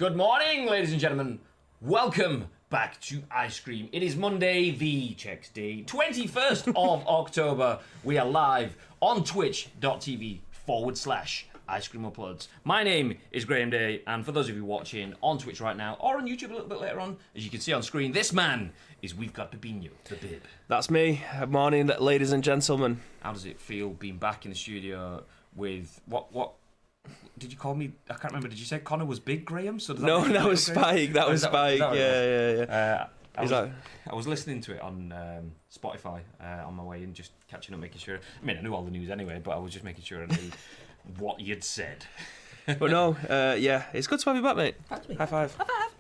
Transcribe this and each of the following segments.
Good morning, ladies and gentlemen. Welcome back to Ice Cream. It is Monday, the checks day, 21st of October. We are live on twitch.tv/Ice Cream Uploads. My name is Graham Day, and for those of you watching on Twitch right now, or on YouTube a little bit later on, as you can see on screen, this man is We've Got Pepino, the bib. That's me. Good morning, ladies and gentlemen. How does it feel being back in the studio with what did you call me? I can't remember. Did you say Connor was big, Graham? So no, that was Spike. That was Spike. Yeah. I was listening to it on Spotify on my way in, just catching up, making sure. I mean, I knew all the news anyway, but I was just making sure I knew what you'd said. But no, it's good to have you back, mate. High five. High five.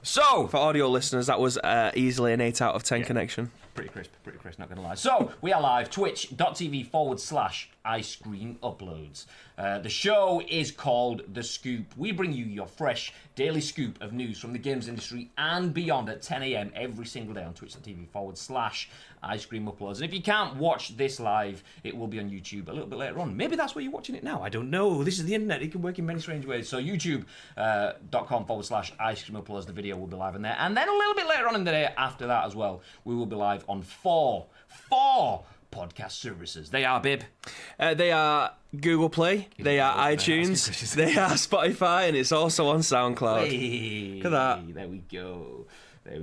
So, for audio listeners, that was easily an 8 out of 10 connection. Pretty crisp, not going to lie. So, we are live, twitch.tv/Ice Cream Uploads. The show is called The Scoop. We bring you your fresh daily scoop of news from the games industry and beyond at 10 a.m. every single day on twitch.tv/Ice Cream Uploads. And if you can't watch this live, it will be on YouTube a little bit later on. Maybe that's where you're watching it now. I don't know. This is the internet. It can work in many strange ways. So youtube.com/Ice Cream Uploads. The video will be live in there. And then a little bit later on in the day after that as well, we will be live on four podcast services. They are, Bib. They are Google Play, they are iTunes, they are Spotify, and it's also on SoundCloud. Hey, look at that. There we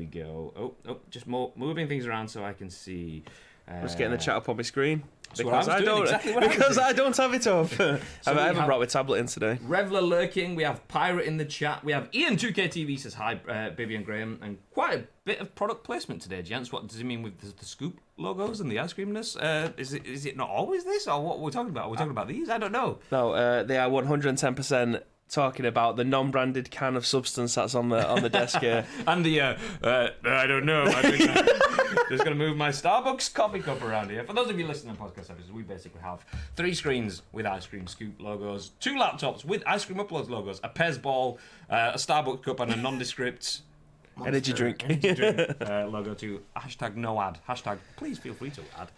go. Oh, just moving things around so I can see. Just getting the chat up on my screen. Because I don't have it up. I haven't brought my tablet in today. Revler lurking. We have Pirate in the chat. We have Ian2KTV says hi, Bibby and Graham, and quite a bit of product placement today, gents. What does he mean with the scoop logos and the ice creamness? Is it not always this, or what we're talking about? Are we talking about these? I don't know. No, they are 110%. Talking about the non-branded can of substance that's on the desk here, and the I don't know. I think I'm just gonna move my Starbucks coffee cup around here. For those of you listening on podcast episodes, we basically have 3 screens with Ice Cream Scoop logos, 2 laptops with Ice Cream Uploads logos, a Pez ball, a Starbucks cup, and a nondescript energy drink logo to #NoAd. Please feel free to add.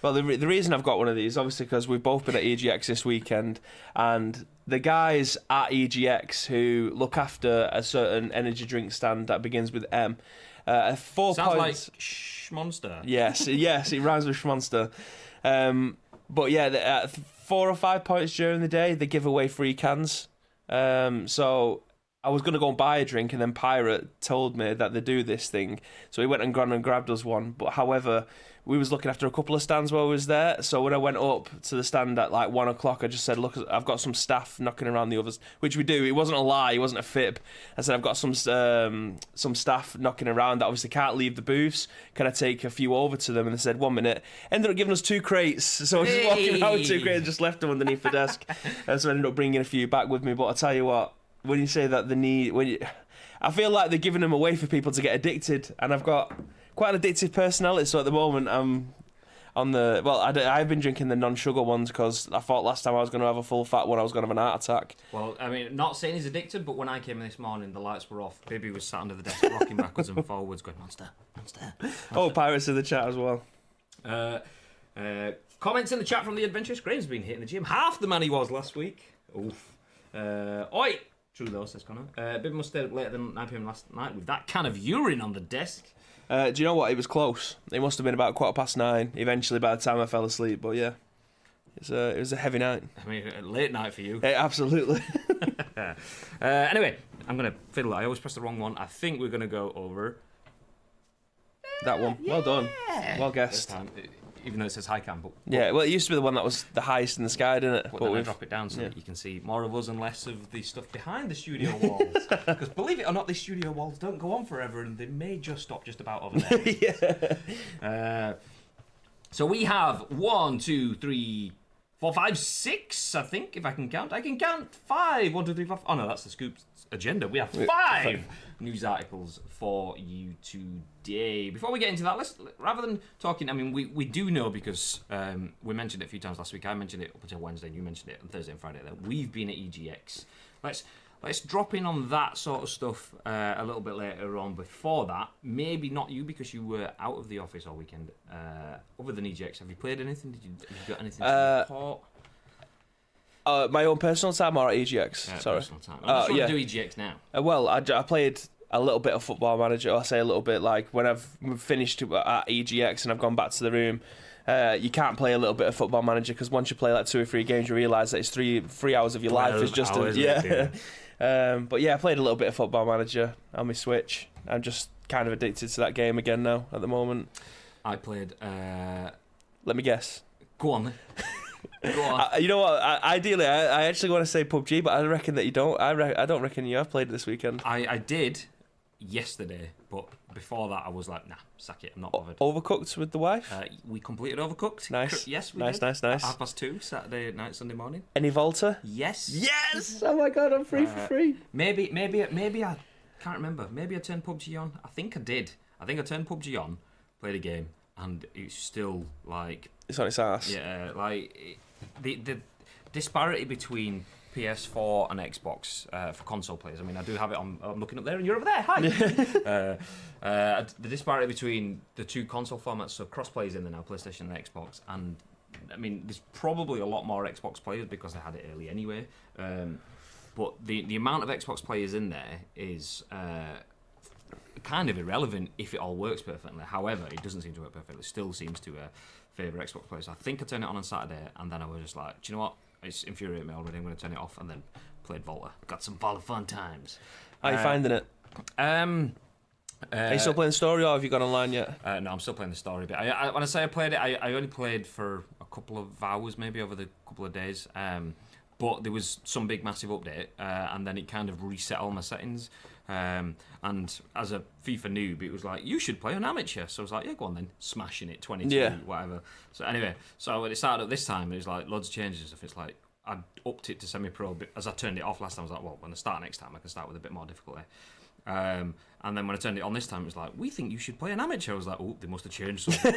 Well, the reason I've got one of these, obviously, because we've both been at EGX this weekend, and the guys at EGX who look after a certain energy drink stand that begins with M, 4 Sounds points. Sounds like Schmonster. Yes, it rhymes with Schmonster. But yeah, at 4 or 5 points during the day, they give away free cans. So I was going to go and buy a drink, and then Pirate told me that they do this thing. So he went and grabbed us one. But however, we was looking after a couple of stands while we was there. So when I went up to the stand at like 1 o'clock, I just said, look, I've got some staff knocking around the others, which we do. It wasn't a lie. It wasn't a fib. I said, I've got some staff knocking around that obviously can't leave the booths. Can I take a few over to them? And they said, 1 minute. Ended up giving us 2 crates. So I was just walking around with 2 crates and just left them underneath the desk. And so I ended up bringing a few back with me. But I tell you what, when you say that I feel like they're giving them away for people to get addicted, and I've got quite an addictive personality, so at the moment I'm on the... Well, I've been drinking the non-sugar ones because I thought last time I was going to have a full fat one, I was going to have an heart attack. Well, I mean, not saying he's addicted, but when I came in this morning, the lights were off. Baby was sat under the desk rocking backwards and forwards going, Monster. Oh, Pirates in the chat as well. Comments in the chat from the Adventurous Graham's been hitting the gym. Half the man he was last week. Oof. Oi! True though, says Connor. Bib must stay up later than 9 p.m. last night with that can of urine on the desk. Do you know what? It was close. It must have been about 9:15 eventually by the time I fell asleep. But yeah, it was a heavy night. I mean, a late night for you. Absolutely. Anyway, I'm going to fiddle. I always press the wrong one. I think we're going to go over... that one. Yeah. Well done. Well guessed. Even though it says high cam, but yeah, well, it used to be the one that was the highest in the sky, didn't it? But then I drop it down so that you can see more of us and less of the stuff behind the studio walls. Because believe it or not, these studio walls don't go on forever, and they may just stop just about over there. So we have 1, 2, 3, 4, 5, 6. I think if I can count, 5. 1, 2, 3, 4. Oh no, that's the scoop agenda. We have 5 news articles for you today. Before we get into that, let's rather than talking, I mean, we do know because we mentioned it a few times last week. I mentioned it up until Wednesday, and you mentioned it on Thursday and Friday. That we've been at EGX. Let's drop in on that sort of stuff a little bit later on. Before that, maybe not you because you were out of the office all weekend. Other than EGX, have you played anything? Have you got anything to report? My own personal time or EGX? Sorry. Personal time. I'm just trying yeah. to do EGX now. Well, I played a little bit of Football Manager. I say a little bit like when I've finished at EGX and I've gone back to the room. You can't play a little bit of Football Manager because once you play like 2 or 3 games, you realise that it's three hours of your life is just but yeah, I played a little bit of Football Manager on my Switch. I'm just kind of addicted to that game again now at the moment. I played. Let me guess. Go on. Go on. You know what? Ideally, I actually want to say PUBG, but I reckon that you don't. I don't reckon you have played it this weekend. I did yesterday, but before that, I was like, nah, sack it. I'm not bothered. Overcooked with the wife? We completed Overcooked. Nice. Yes, we nice, did. nice, nice. At 2:30 Saturday night, Sunday morning. Any Volta? Yes. Yes! Oh my god, I'm free for free. Maybe I can't remember. Maybe I turned PUBG on. I think I did. I think I turned PUBG on, played a game, and it's still like it's on its ass. Yeah, like the disparity between PS4 and Xbox for console players. I mean, I do have it on. I'm looking up there, and you're over there. Hi. The disparity between the 2 console formats, so crossplay is in there now, PlayStation and Xbox, and I mean, there's probably a lot more Xbox players because they had it early anyway. But the amount of Xbox players in there is kind of irrelevant if it all works perfectly. However, it doesn't seem to work perfectly. It still seems to favour Xbox players. I think I turned it on Saturday, and then I was just like, do you know what? It's infuriating me already. I'm going to turn it off, and then played Volta. Got some Volta fun times. How are you finding it? Are you still playing the story, or have you gone online yet? No, I'm still playing the story bit. When I say I played it, I only played for a couple of hours, maybe over the couple of days. But there was some big, massive update, and then it kind of reset all my settings. And as a FIFA noob, it was like, you should play on amateur. So I was like, yeah, go on then. Smashing it, 22, whatever. So anyway, so when it started up this time, it was like loads of changes and stuff. It's like, I upped it to semi-pro. But as I turned it off last time, I was like, well, when I start next time, I can start with a bit more difficulty. And then when I turned it on this time, it was like, we think you should play an amateur. I was like, oh, they must have changed something.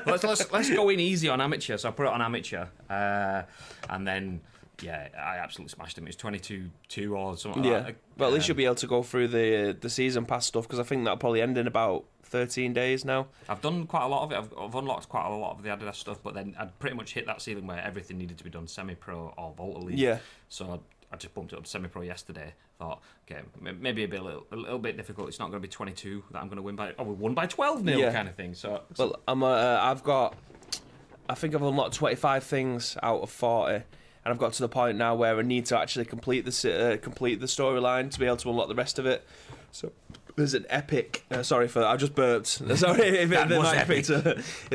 Let's go in easy on amateur. So I put it on amateur. And then... yeah, I absolutely smashed him. It was 22-2 or something like that. But at least you'll be able to go through the season pass stuff, because I think that'll probably end in about 13 days now. I've done quite a lot of it. I've unlocked quite a lot of the Adidas stuff, but then I'd pretty much hit that ceiling where everything needed to be done semi-pro or Volta League. Yeah. So I just bumped it up to semi-pro yesterday. Thought, okay, maybe a little bit difficult. It's not going to be 22 that I'm going to win by. Oh, we won by 12-0 kind of thing. So well, I think I've unlocked 25 things out of 40. And I've got to the point now where I need to actually complete the storyline to be able to unlock the rest of it. So there's an epic. Sorry for that. I just burped. Sorry if they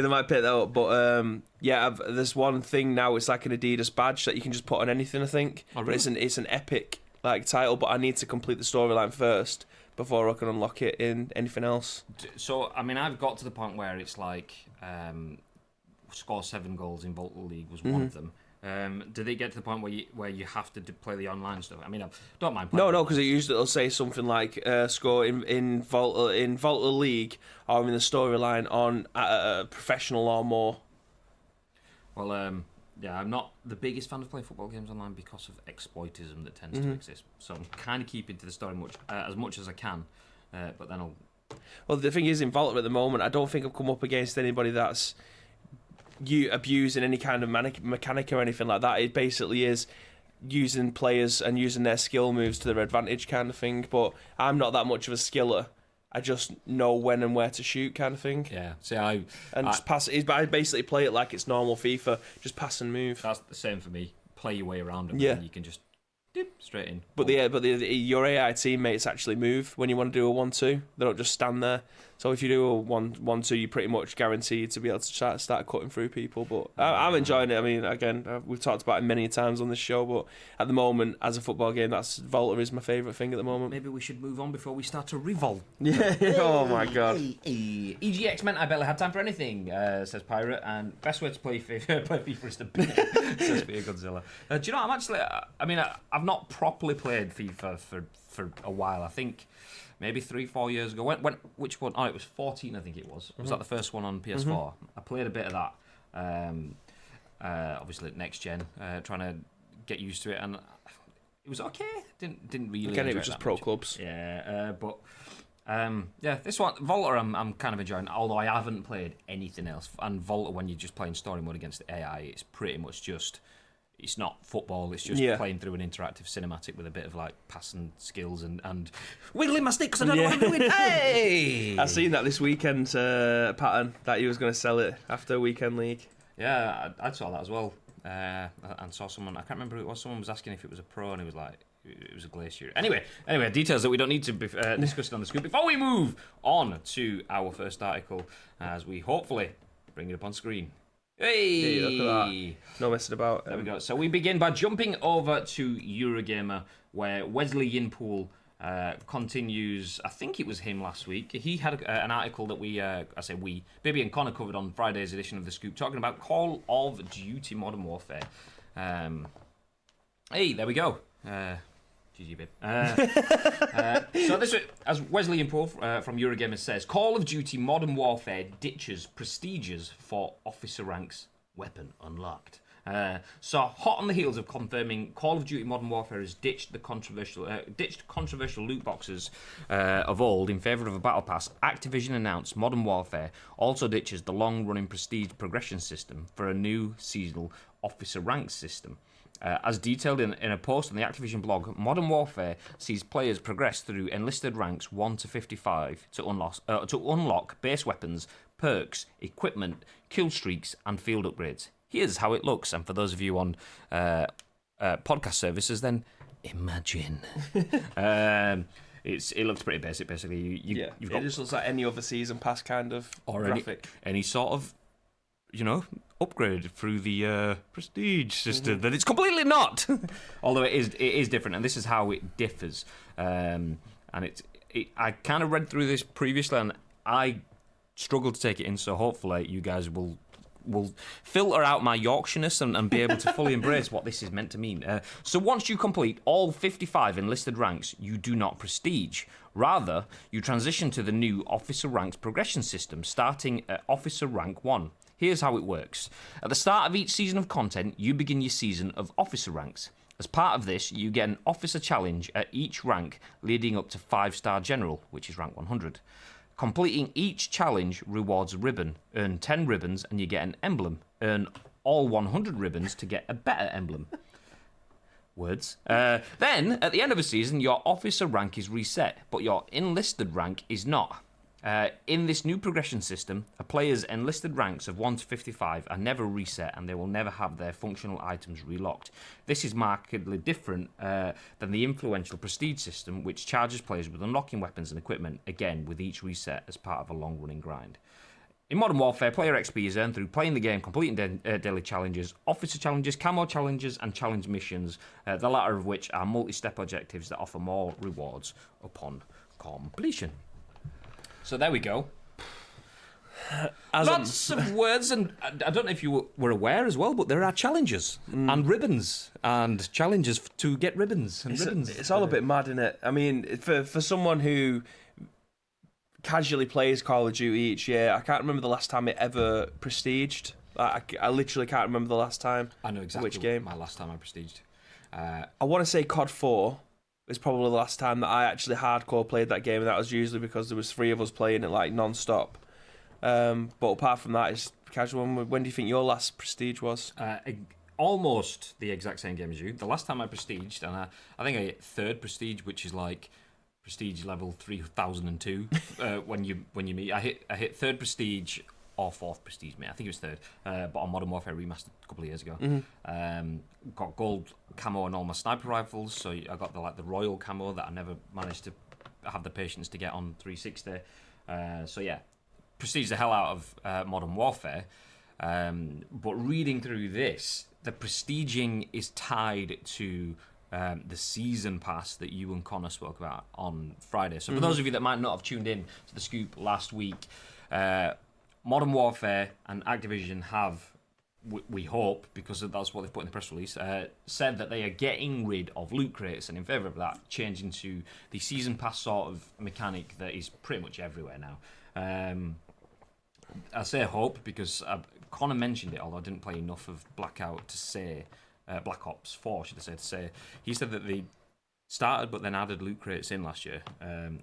might pick that up. But there's one thing now. It's like an Adidas badge that you can just put on anything, I think. Oh, really? But it's an epic like title. But I need to complete the storyline first before I can unlock it in anything else. So I mean, I've got to the point where it's like score 7 goals in Volta League was one of them. Do they get to the point where you have to play the online stuff? I mean, I don't mind playing. No, because it'll say something like score in Volta League or in the storyline on professional or more. Well, I'm not the biggest fan of playing football games online because of exploitism that tends to exist. So I'm kind of keeping to the story as much as I can, but then I'll. Well, the thing is, in Volta at the moment, I don't think I've come up against anybody that's you abusing any kind of mechanic or anything like that. It basically is using players and using their skill moves to their advantage kind of thing. But I'm not that much of a skiller. I just know when and where to shoot kind of thing. Yeah. See, I basically play it like it's normal FIFA, just pass and move. That's the same for me. Play your way around and then you can just dip straight in. But your AI teammates actually move when you want to do a 1-2. They don't just stand there. So if you do a 1-2, you're pretty much guaranteed to be able to start cutting through people. But I'm enjoying it. I mean, again, we've talked about it many times on this show, but at the moment, as a football game, Volta is my favourite thing at the moment. Maybe we should move on before we start to revolt. Yeah. Oh my god. EGX meant I barely had time for anything, says Pirate, and best way to play FIFA is to beat says Beer Godzilla. Do you know, I'm actually, I've not properly played FIFA for a while. I think maybe 3-4 years ago. Which one? Oh, it was 14, I think it was. Was that the first one on PS4? I played a bit of that. Obviously, next gen, trying to get used to it, and it was okay. Didn't really. Again, it was just pro clubs. Yeah, this one, Volta, I'm kind of enjoying. Although I haven't played anything else, and Volta, when you're just playing story mode against the AI, it's pretty much just it's not football. It's just playing through an interactive cinematic with a bit of like passing skills and wiggling my sticks. I don't know what I'm doing. Hey, I seen that this weekend pattern that he was going to sell it after weekend league. Yeah, I saw that as well. And saw someone. I can't remember who it was. Someone was asking if it was a pro, and he was like, it was a glacier. Anyway, details that we don't need to be discussed on the scoop. Before we move on to our first article, as we hopefully bring it up on screen. Hey, look at that. No messing about. There we go. So we begin by jumping over to Eurogamer, where Wesley Yin-Poole continues. I think it was him last week. He had an article that Bibby and Connor covered on Friday's edition of the Scoop, talking about Call of Duty Modern Warfare. Hey, there we go. GG, babe. So this, as Wesley Yin-Poole from Eurogamer says, Call of Duty Modern Warfare ditches prestiges for officer ranks, weapon unlocked. So hot on the heels of confirming Call of Duty Modern Warfare has ditched controversial loot boxes of old in favour of a battle pass, Activision announced Modern Warfare also ditches the long-running prestige progression system for a new seasonal officer ranks system. As detailed in a post on the Activision blog, Modern Warfare sees players progress through enlisted ranks 1 to 55 to unlock base weapons, perks, equipment, kill streaks, and field upgrades. Here's how it looks, and for those of you on podcast services, then imagine. It looks pretty basic, basically. You've got, it just looks like any other season pass kind of graphic. Any sort of, upgrade through the prestige system that it's completely not. Although it is different, and this is how it differs. And I kind of read through this previously, and I struggled to take it in. So hopefully you guys will filter out my Yorkshireness and be able to fully embrace what this is meant to mean. So once you complete all 55 enlisted ranks, you do not prestige. Rather, you transition to the new officer ranks progression system, starting at officer rank 1. Here's how it works. At the start of each season of content, you begin your season of officer ranks. As part of this, you get an officer challenge at each rank, leading up to 5-star general, which is rank 100. Completing each challenge rewards a ribbon. Earn 10 ribbons and you get an emblem. Earn all 100 ribbons to get a better emblem. Words. Then, at the end of a season, your officer rank is reset, but your enlisted rank is not. In this new progression system, a player's enlisted ranks of 1 to 55 are never reset, and they will never have their functional items relocked. This is markedly different than the influential prestige system, which charges players with unlocking weapons and equipment, again with each reset as part of a long-running grind. In Modern Warfare, player XP is earned through playing the game, completing daily challenges, officer challenges, camo challenges, and challenge missions, the latter of which are multi-step objectives that offer more rewards upon completion. So there we go. Lots of words, and I don't know if you were aware as well, but there are challenges and ribbons and challenges to get ribbons and ribbons. It's all a bit mad, isn't it? I mean, for someone who casually plays Call of Duty each year, I can't remember the last time it ever prestiged. I literally can't remember the last time. I know exactly which game. My last time I prestiged. I want to say COD 4 was probably the last time that I actually hardcore played that game, and that was usually because there was 3 of us playing it like non-stop. But apart from that, it's casual. When do you think your last prestige was? Almost the exact same game as you. The last time I prestiged, and I think I hit 3rd prestige, which is like prestige level 3002. when you meet, I hit 3rd prestige or 4th prestige, mate. I think it was 3rd. But on Modern Warfare Remastered a couple of years ago, got gold camo on all my sniper rifles. So I got the royal camo that I never managed to have the patience to get on 360. So yeah, prestige the hell out of Modern Warfare. But reading through this, the prestiging is tied to the season pass that you and Connor spoke about on Friday. So for those of you that might not have tuned in to the scoop last week, Modern Warfare and Activision have, we hope, because that's what they've put in the press release, said that they are getting rid of loot crates, and in favour of that, changing to the season pass sort of mechanic that is pretty much everywhere now. I say hope because Connor mentioned it, although I didn't play enough of Black Ops 4, should I say, to say. He said that they started but then added loot crates in last year.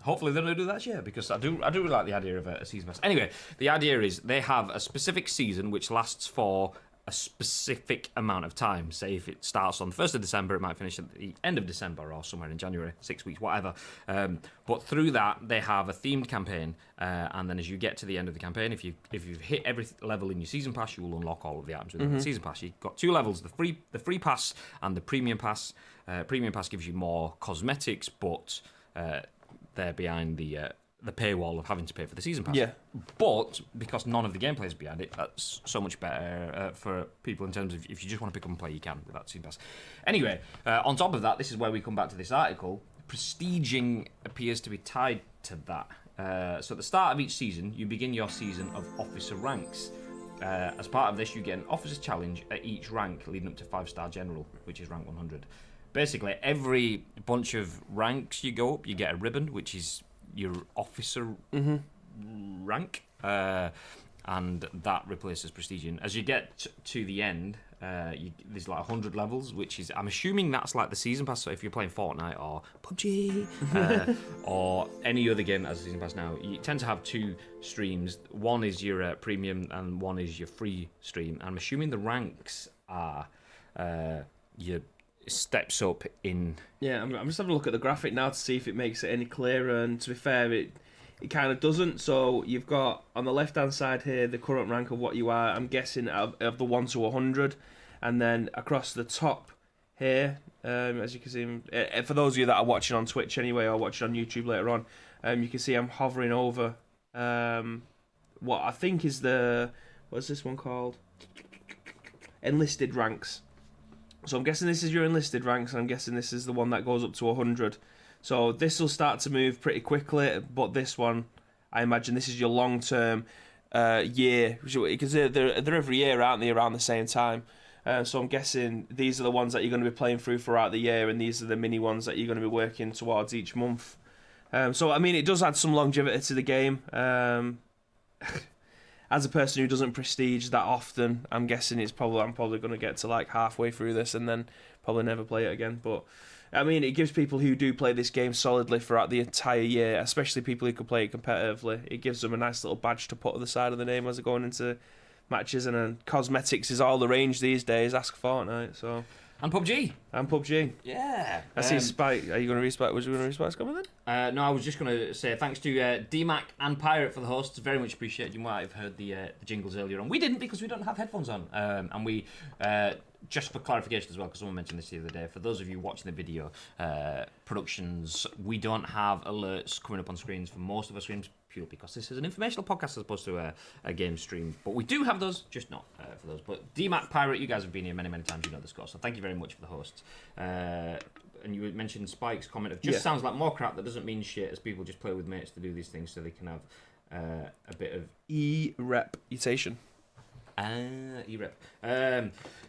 Hopefully they're going to do that this year, because I do like the idea of a season pass. Anyway, the idea is they have a specific season which lasts for a specific amount of time. Say if it starts on the 1st of December, it might finish at the end of December or somewhere in January, 6 weeks, whatever. But through that, they have a themed campaign, and then as you get to the end of the campaign, if you've hit every level in your season pass, you will unlock all of the items within the season pass. You've got 2 levels: the free pass and the premium pass. Premium pass gives you more cosmetics, but they're behind the paywall of having to pay for the season pass. Yeah. But because none of the gameplay is behind it, that's so much better for people in terms of if you just want to pick up and play, you can with that season pass. Anyway, on top of that, this is where we come back to this article. Prestiging appears to be tied to that. So at the start of each season, you begin your season of officer ranks. As part of this, you get an officer's challenge at each rank leading up to 5-star general, which is rank 100. Basically, every bunch of ranks you go up, you get a ribbon, which is your officer rank, and that replaces prestiging. As you get to the end, there's like 100 levels, which is, I'm assuming that's like the season pass. So if you're playing Fortnite or PUBG or any other game that has a season pass now, you tend to have 2 streams. One is your premium and one is your free stream. And I'm assuming the ranks are your steps up in. Yeah, I'm just having a look at the graphic now to see if it makes it any clearer, and to be fair, it kind of doesn't. So you've got on the left hand side here the current rank of what you are, I'm guessing of the 1 to 100, and then across the top here, as you can see, for those of you that are watching on Twitch anyway or watching on YouTube later on, you can see I'm hovering over what I think is what's this one called? Enlisted ranks. So I'm guessing this is your enlisted ranks, and I'm guessing this is the one that goes up to 100. So this will start to move pretty quickly, but this one, I imagine this is your long-term year, because they're every year, aren't they, around the same time? So I'm guessing these are the ones that you're going to be playing through throughout the year, and these are the mini ones that you're going to be working towards each month. So, I mean, it does add some longevity to the game. As a person who doesn't prestige that often, I'm guessing I'm probably going to get to like halfway through this and then probably never play it again. But I mean, it gives people who do play this game solidly throughout the entire year, especially people who can play it competitively, it gives them a nice little badge to put at the side of the name as they're going into matches. And cosmetics is all the range these days. Ask Fortnite. So. And PUBG. Yeah. I see Spike. Are you going to read Spike? Was you going to read Spike's comment then? No, I was just going to say thanks to DMAC and Pirate for the hosts. Very much appreciated. You might have heard the jingles earlier on. We didn't because we don't have headphones on. And we, just for clarification as well, because someone mentioned this the other day, for those of you watching the video productions, we don't have alerts coming up on screens for most of our streams, purely because this is an informational podcast as opposed to a game stream. But we do have those, just not for those. But DMAC, Pirate, you guys have been here many, many times. You know the score. So thank you very much for the hosts. And you mentioned Spike's comment of just sounds like more crap that doesn't mean shit, as people just play with mates to do these things so they can have a bit of reputation. E-rep.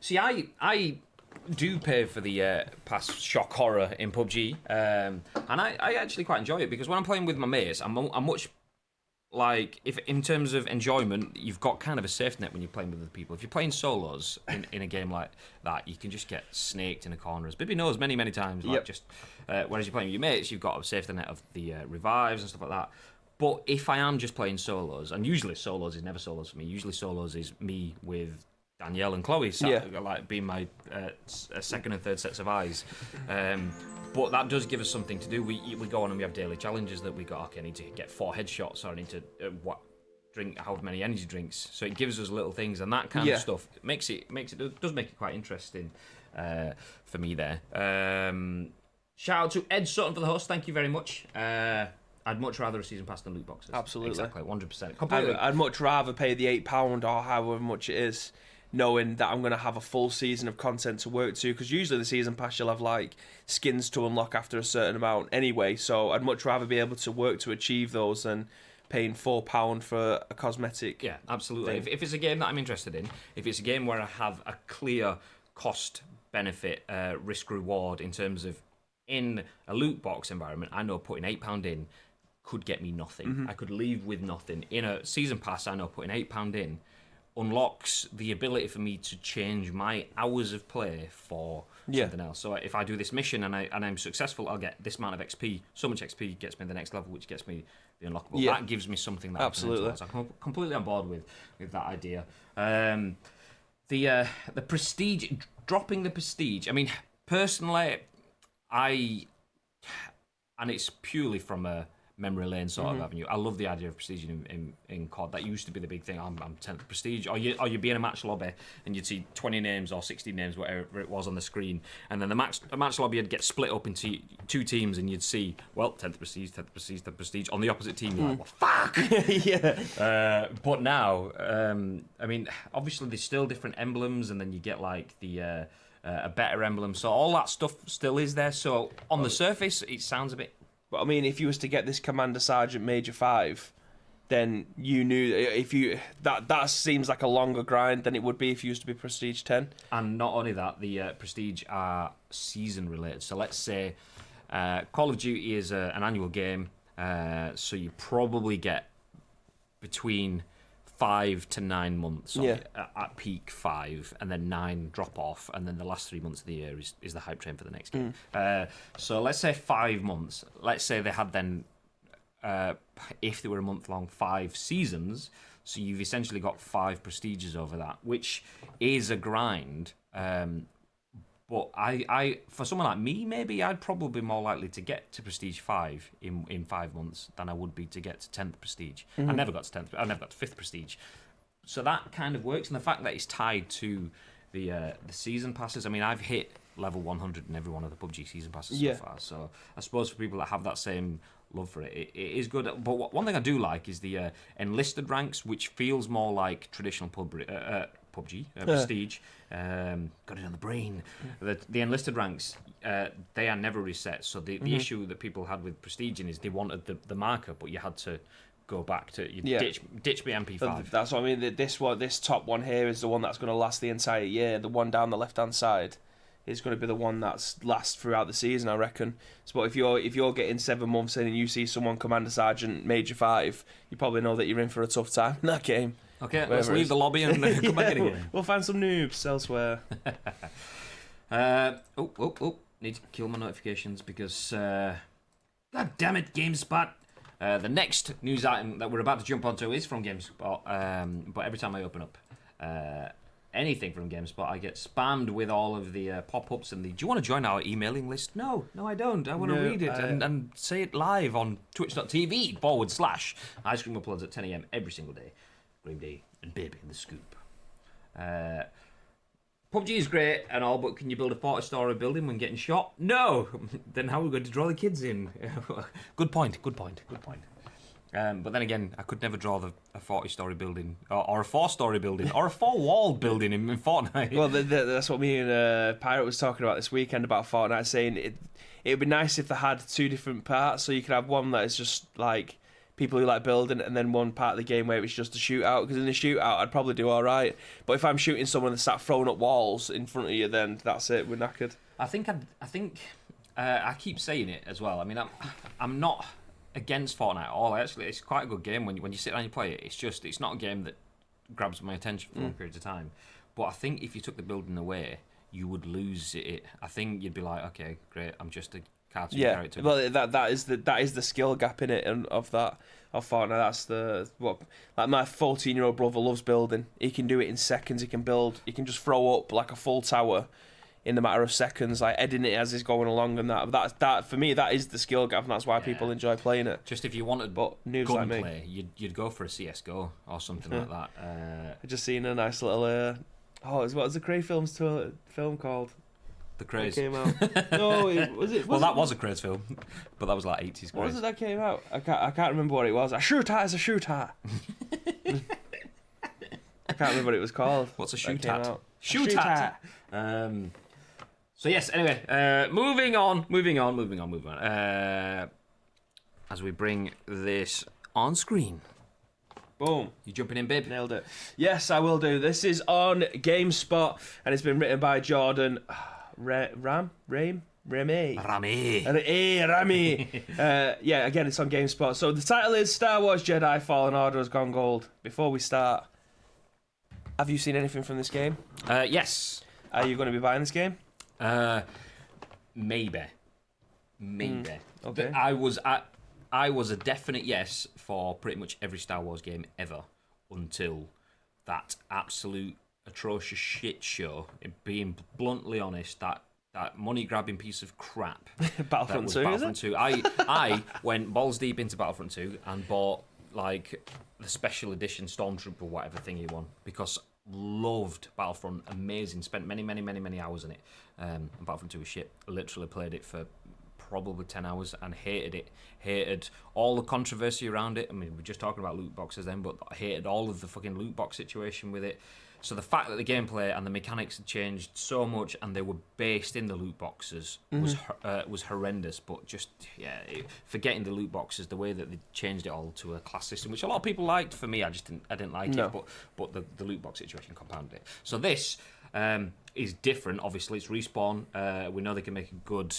See, I do pay for the past shock horror in PUBG, and I actually quite enjoy it because when I'm playing with my mates, I'm much like, if in terms of enjoyment, you've got kind of a safety net when you're playing with other people. If you're playing solos in a game like that, you can just get snaked in a corner, as Bibby knows many times. Like whereas you're playing with your mates, you've got a safety net of the revives and stuff like that. But if I am just playing solos, and usually solos is never solos for me. Usually solos is me with Danielle and Chloe, like being my second and third sets of eyes. But that does give us something to do. We go on and we have daily challenges that we got. Okay, I need to get 4 headshots, or I need to drink however many energy drinks. So it gives us little things, and that kind of stuff does make it quite interesting for me there. Shout out to Ed Sutton for the host. Thank you very much. I'd much rather a season pass than loot boxes. Absolutely, exactly, 100%. Completely. I'd much rather pay the £8 or however much it is, knowing that I'm going to have a full season of content to work to, because usually the season pass you'll have like skins to unlock after a certain amount anyway, so I'd much rather be able to work to achieve those than paying £4 for a cosmetic. Yeah, absolutely. If it's a game that I'm interested in, if it's a game where I have a clear cost benefit risk reward in terms of, in a loot box environment, I know putting £8 in could get me nothing. I could leave with nothing. In a season pass, I know putting £8 in unlocks the ability for me to change my hours of play for something else. So if I do this mission and I'm successful, I'll get this amount of XP. So much XP gets me the next level, which gets me the unlockable. That gives me something that absolutely. I can enjoy. So I'm completely on board with that idea. the prestige, dropping the prestige. I mean, personally, and it's purely from a memory lane sort of avenue. I love the idea of prestige in COD. That used to be the big thing. I'm 10th prestige, or you'd be in a match lobby and you'd see 20 names or 60 names, whatever it was on the screen, and then the match lobby would get split up into 2 teams, and you'd see 10th prestige, 10th prestige, 10th prestige on the opposite team. You're like, well, fuck. Yeah. But now, I mean, obviously there's still different emblems, and then you get like the a better emblem. So all that stuff still is there. So on the surface, it sounds a bit. But I mean, if you was to get this Commander Sergeant Major 5, then you knew if you that seems like a longer grind than it would be if you used to be Prestige 10. And not only that, the Prestige are season related. So let's say Call of Duty is an annual game, so you probably get between 5 to 9 months at peak 5, and then 9 drop off, and then the last 3 months of the year is the hype train for the next game. So let's say 5 months. Let's say they had then, if they were a month long, 5 seasons. So you've essentially got 5 prestiges over that, which is a grind. But I for someone like me, maybe I'd probably be more likely to get to Prestige 5 in 5 months than I would be to get to 10th Prestige. I never got to 10th. I never got to 5th Prestige. So that kind of works, and the fact that it's tied to the season passes. I mean, I've hit level 100 in every one of the PUBG season passes so far. So I suppose for people that have that same love for it, it is good. But one thing I do like is the enlisted ranks, which feels more like traditional PUBG, Prestige. Got it on the brain. The enlisted ranks, they are never reset. So the issue that people had with Prestige is they wanted the marker, but you had to go back to ditch the MP5. That's what I mean. This top one here is the one that's going to last the entire year. The one down the left hand side is going to be the one that's lasts throughout the season, I reckon. So, but if you're getting 7 months in and you see someone Commander Sergeant Major 5, you probably know that you're in for a tough time in that game. Okay, let's leave the lobby and come back in again. We'll find some noobs elsewhere. Need to kill my notifications because, god damn it, GameSpot. The next news item that we're about to jump onto is from GameSpot, but every time I open up anything from GameSpot, I get spammed with all of the pop-ups and do you want to join our emailing list? No, I don't. I want to read it and say it live on twitch.tv/Ice Cream Uploads at 10 a.m. every single day. Green Day and Baby in the Scoop. PUBG is great and all, but can you build a 40-story building when getting shot? No! Then how are we going to draw the kids in? Good point. But then again, I could never draw a 40-story building, or a 4-story building, or a 4-walled building in Fortnite. Well, that's what me and Pirate was talking about this weekend about Fortnite, saying it would be nice if they had 2 different parts, so you could have one that is just like people who like building, and then one part of the game where it's just a shootout, because in the shootout I'd probably do alright, but if I'm shooting someone that's sat throwing up walls in front of you, then that's it, we're knackered. I think I keep saying it as well. I mean, I'm not against Fortnite at all. Actually, it's quite a good game when you sit down and you play it. It's not a game that grabs my attention for long periods of time, but I think if you took the building away, you would lose it. I think you'd be like, okay, great, I'm just a cartoon character. Well, that is the skill gap in it of Fortnite. That's like my 14-year-old brother loves building. He can do it in seconds. He can just throw up like a full tower in the matter of seconds, like editing it as he's going along, and that for me, that is the skill gap, and that's why people enjoy playing it. Just if you wanted gunplay, you'd go for a CS:GO or something like that. I just seen a nice little what was the Cray Films film called? The Craze. Came out. No, that was a Craze film, but that was like 80s Craze. What was it that came out? I can't remember what it was. A shooter is a shooter. I can't remember what it was called. What's a shootat? Shootat. So yes. Anyway, moving on. As we bring this on screen. Boom. You jumping in, babe? Nailed it. Yes, I will do. This is on GameSpot, and it's been written by Jordan Ramée. Again, it's on GameSpot. So the title is Star Wars Jedi Fallen Order has gone gold. Before we start, have you seen anything from this game? Yes. Are you going to be buying this game? Maybe. Okay. I was a definite yes for pretty much every Star Wars game ever until that absolute atrocious shit show. Being bluntly honest, that money-grabbing piece of crap. Battlefront 2, Battlefront 2. I went balls deep into Battlefront 2 and bought like the special edition Stormtrooper whatever thing he won because loved Battlefront. Amazing. Spent many hours in it. And Battlefront 2 was shit. Literally played it for probably 10 hours and hated it. Hated all the controversy around it. I mean, we're just talking about loot boxes then, but I hated all of the fucking loot box situation with it. So the fact that the gameplay and the mechanics had changed so much and they were based in the loot boxes was horrendous. But just, forgetting the loot boxes, the way that they changed it all to a class system, which a lot of people liked. For me, I didn't like it, but the loot box situation compounded it. So this is different. Obviously, it's Respawn. We know they can make a good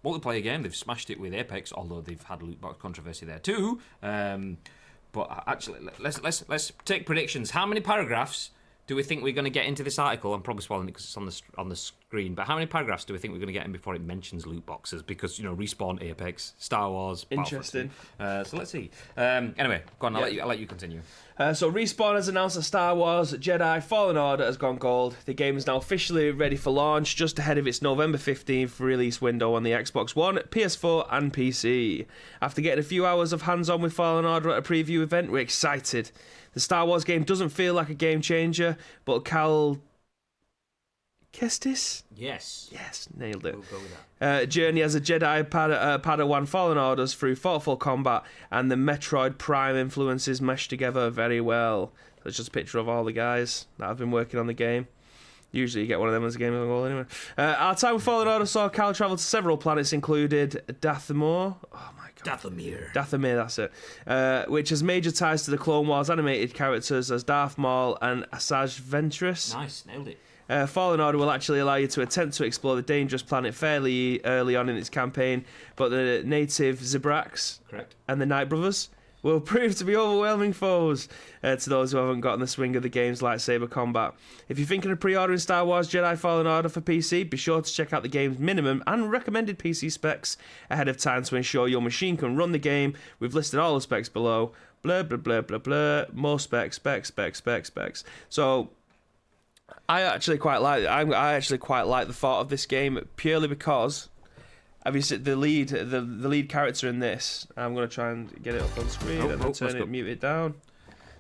multiplayer game. They've smashed it with Apex, although they've had loot box controversy there too. But actually, let's take predictions. How many paragraphs do we think we're going to get into this article? I'm probably spoiling it because it's on the screen. But how many paragraphs do we think we're going to get in before it mentions loot boxes? Because Respawn, Apex, Star Wars. Interesting. So let's see. Anyway, go on. I'll let you continue. So Respawn has announced that Star Wars Jedi Fallen Order has gone gold. The game is now officially ready for launch, just ahead of its November 15th release window on the Xbox One, PS4 and PC. After getting a few hours of hands-on with Fallen Order at a preview event, we're excited. The Star Wars game doesn't feel like a game changer, but Cal Kestis? Yes, nailed it. We'll go with that. Journey as a Jedi Padawan Fallen Orders through thoughtful combat and the Metroid Prime influences mesh together very well. That's just a picture of all the guys that have been working on the game. Usually you get one of them as a game goal anyway. Our time with Fallen Order saw Cal travel to several planets, included Dathomir. Oh my god. Dathomir, that's it. Which has major ties to the Clone Wars animated characters as Darth Maul and Asajj Ventress. Nice, nailed it. Fallen Order will actually allow you to attempt to explore the dangerous planet fairly early on in its campaign, but the native Zibrax and the Night Brothers will prove to be overwhelming foes to those who haven't gotten the swing of the game's lightsaber combat. If you're thinking of pre-ordering Star Wars Jedi Fallen Order for PC, be sure to check out the game's minimum and recommended PC specs ahead of time to ensure your machine can run the game. We've listed all the specs below. Blah, blah, blah, blah, blah. More specs. So I actually quite like the thought of this game purely because obviously the lead character in this. I'm going to try and get it up on screen and then turn it, mute it down.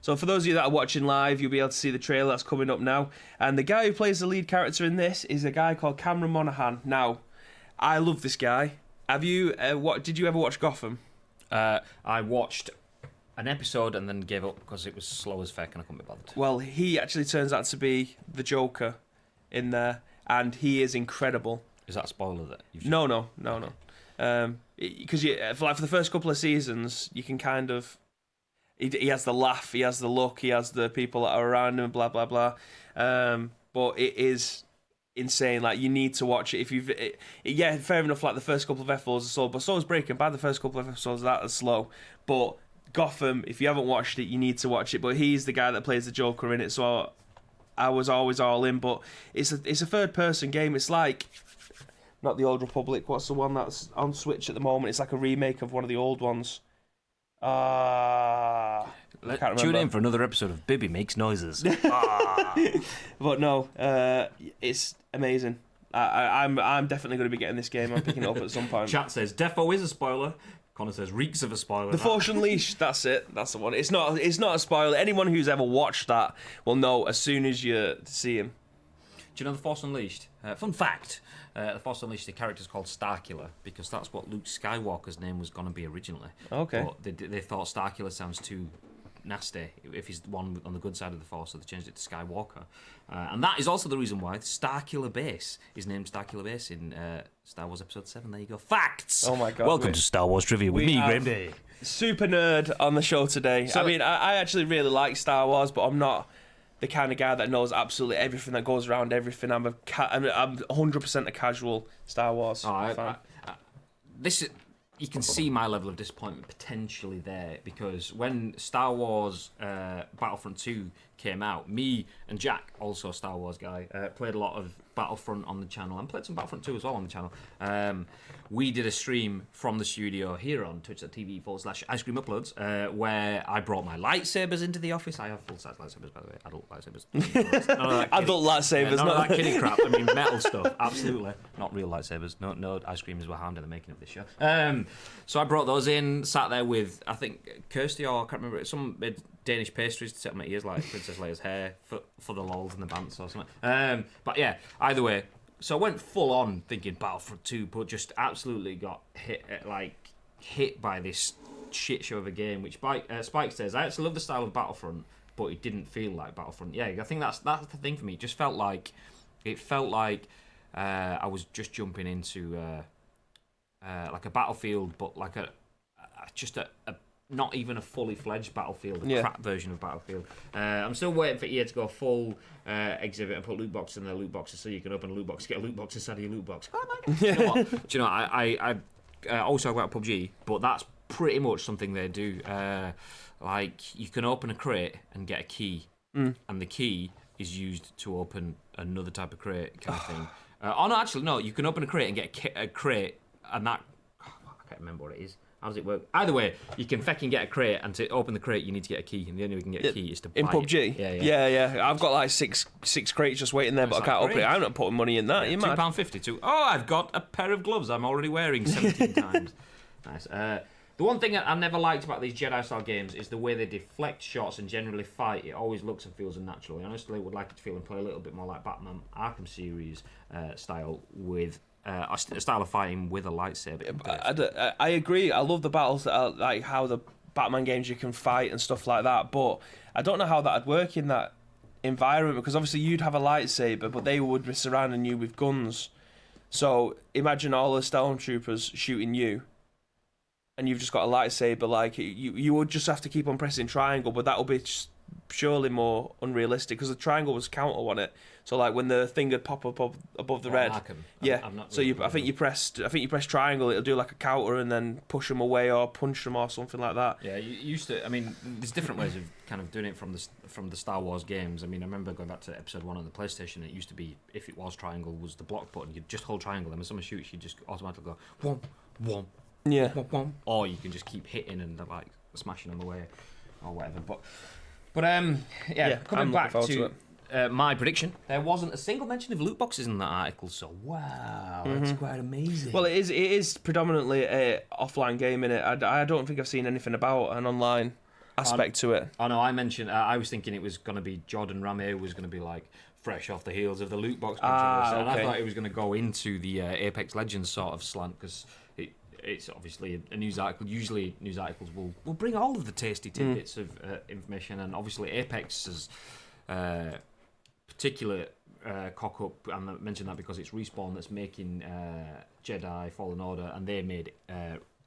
So for those of you that are watching live, you'll be able to see the trailer that's coming up now. And the guy who plays the lead character in this is a guy called Cameron Monaghan. Now, I love this guy. Have you? Did you ever watch Gotham? I watched an episode and then gave up because it was slow as feck and I couldn't be bothered. Well, he actually turns out to be the Joker in there, and he is incredible. Is that a spoiler that you've just... No. Because for the first couple of seasons, you can kind of... He has the laugh, he has the look, he has the people that are around him, blah, blah, blah. But it is insane. Like, you need to watch it. If you've... fair enough, like, the first couple of episodes are slow, but so is Breaking Bad. The first couple of episodes that are slow. But Gotham, if you haven't watched it, you need to watch it. But he's the guy that plays the Joker in it, so I was always all in. But it's a third-person game. It's like... Not the Old Republic. What's the one that's on Switch at the moment? It's like a remake of one of the old ones. I can't remember. Tune in for another episode of Bibby Makes Noises. But no, it's amazing. I'm definitely going to be getting this game. I'm picking it up at some point. Chat says Defo is a spoiler. Connor says reeks of a spoiler. The Force Unleashed. That's it. That's the one. It's not a spoiler. Anyone who's ever watched that will know as soon as you see him. Do you know The Force Unleashed? Fun fact. The Force Unleashed, the character's called Starkiller because that's what Luke Skywalker's name was going to be originally. Okay. But they thought Starkiller sounds too nasty if he's the one on the good side of the Force, so they changed it to Skywalker. And that is also the reason why Starkiller Base is named Starkiller Base in Star Wars Episode 7. There you go. Facts! Oh my god. Welcome to Star Wars Trivia with me, Graham Day. Super nerd on the show today. So, I mean, I actually really like Star Wars, but I'm not the kind of guy that knows absolutely everything that goes around everything. I'm 100% a casual Star Wars fan. You can see my level of disappointment potentially there because when Star Wars Battlefront 2 came out, me and Jack, also a Star Wars guy, played a lot of Battlefront on the channel and played some Battlefront 2 as well on the channel. We did a stream from the studio here on twitch.tv/Ice Cream Uploads, where I brought my lightsabers into the office. I have full-size lightsabers, by the way, adult lightsabers. Adult lightsabers, none of that kiddie crap. I mean, metal stuff, absolutely. Not real lightsabers. No ice creams were harmed in the making of this show. So I brought those in, sat there with, I think, Kirsty, or I can't remember, some Danish pastries to set on my ears, like Princess Leia's hair, for the lols and the bants or something. But yeah, either way, so I went full on thinking Battlefront 2, but just absolutely got hit by this shit show of a game, which Spike says, I actually love the style of Battlefront, but it didn't feel like Battlefront. Yeah, I think that's the thing for me. It just felt like, I was just jumping into like a Battlefield, but like a not even a fully fledged Battlefield, a crap version of Battlefield. I'm still waiting for EA to go full exhibit and put loot boxes in their loot boxes, so you can open a loot box, get a loot box inside of your loot box. Oh my God. You know what? Do you know? I also talk about PUBG, but that's pretty much something they do. Like you can open a crate and get a key, and the key is used to open another type of crate kind of thing. No, you can open a crate and get a crate, and that I can't remember what it is. How does it work? Either way, you can fucking get a crate, and to open the crate, you need to get a key, and the only way you can get a key is to buy in PUBG. It. Yeah. I've got like six crates just waiting there, but I can't open it. I'm not putting money in that. You're mad. £2.52. Oh, I've got a pair of gloves I'm already wearing 17 times. Nice. The one thing I never liked about these Jedi-style games is the way they deflect shots and generally fight. It always looks and feels unnatural. I honestly would like it to feel and play a little bit more like Batman Arkham series style with a style of fighting with a lightsaber. I agree. I love the battles that are like how the Batman games you can fight and stuff like that, but I don't know how that'd work in that environment, because obviously you'd have a lightsaber, but they would be surrounding you with guns. So imagine all the stormtroopers shooting you, and you've just got a lightsaber. Like you would just have to keep on pressing triangle, but that will be surely more unrealistic because the triangle was counter on it. So like when the thing would pop up above the red, I think you pressed triangle, it'll do like a counter and then push them away or punch them or something like that. Yeah, you used to. I mean, there's different ways of kind of doing it from the Star Wars games. I mean, I remember going back to episode 1 on the PlayStation. It used to be, if it was triangle, was the block button. You'd just hold triangle, and when someone shoots, you just automatically go whomp whomp. Yeah. Whomp, whomp. Or you can just keep hitting and like smashing them away or whatever. But coming back to my prediction, there wasn't a single mention of loot boxes in that article, so wow, that's quite amazing. Well, it is predominantly a offline game, innit? I don't think I've seen anything about an online aspect to it. Oh no, I mentioned, I was thinking it was going to be Jordan Ramée was going to be like fresh off the heels of the loot box controversy, and I thought it was going to go into the Apex Legends sort of slant, because it's obviously a news article. Usually news articles will bring all of the tasty tidbits of information, and obviously Apex's particular cock up, and I mentioned that because it's Respawn that's making Jedi Fallen Order, and they made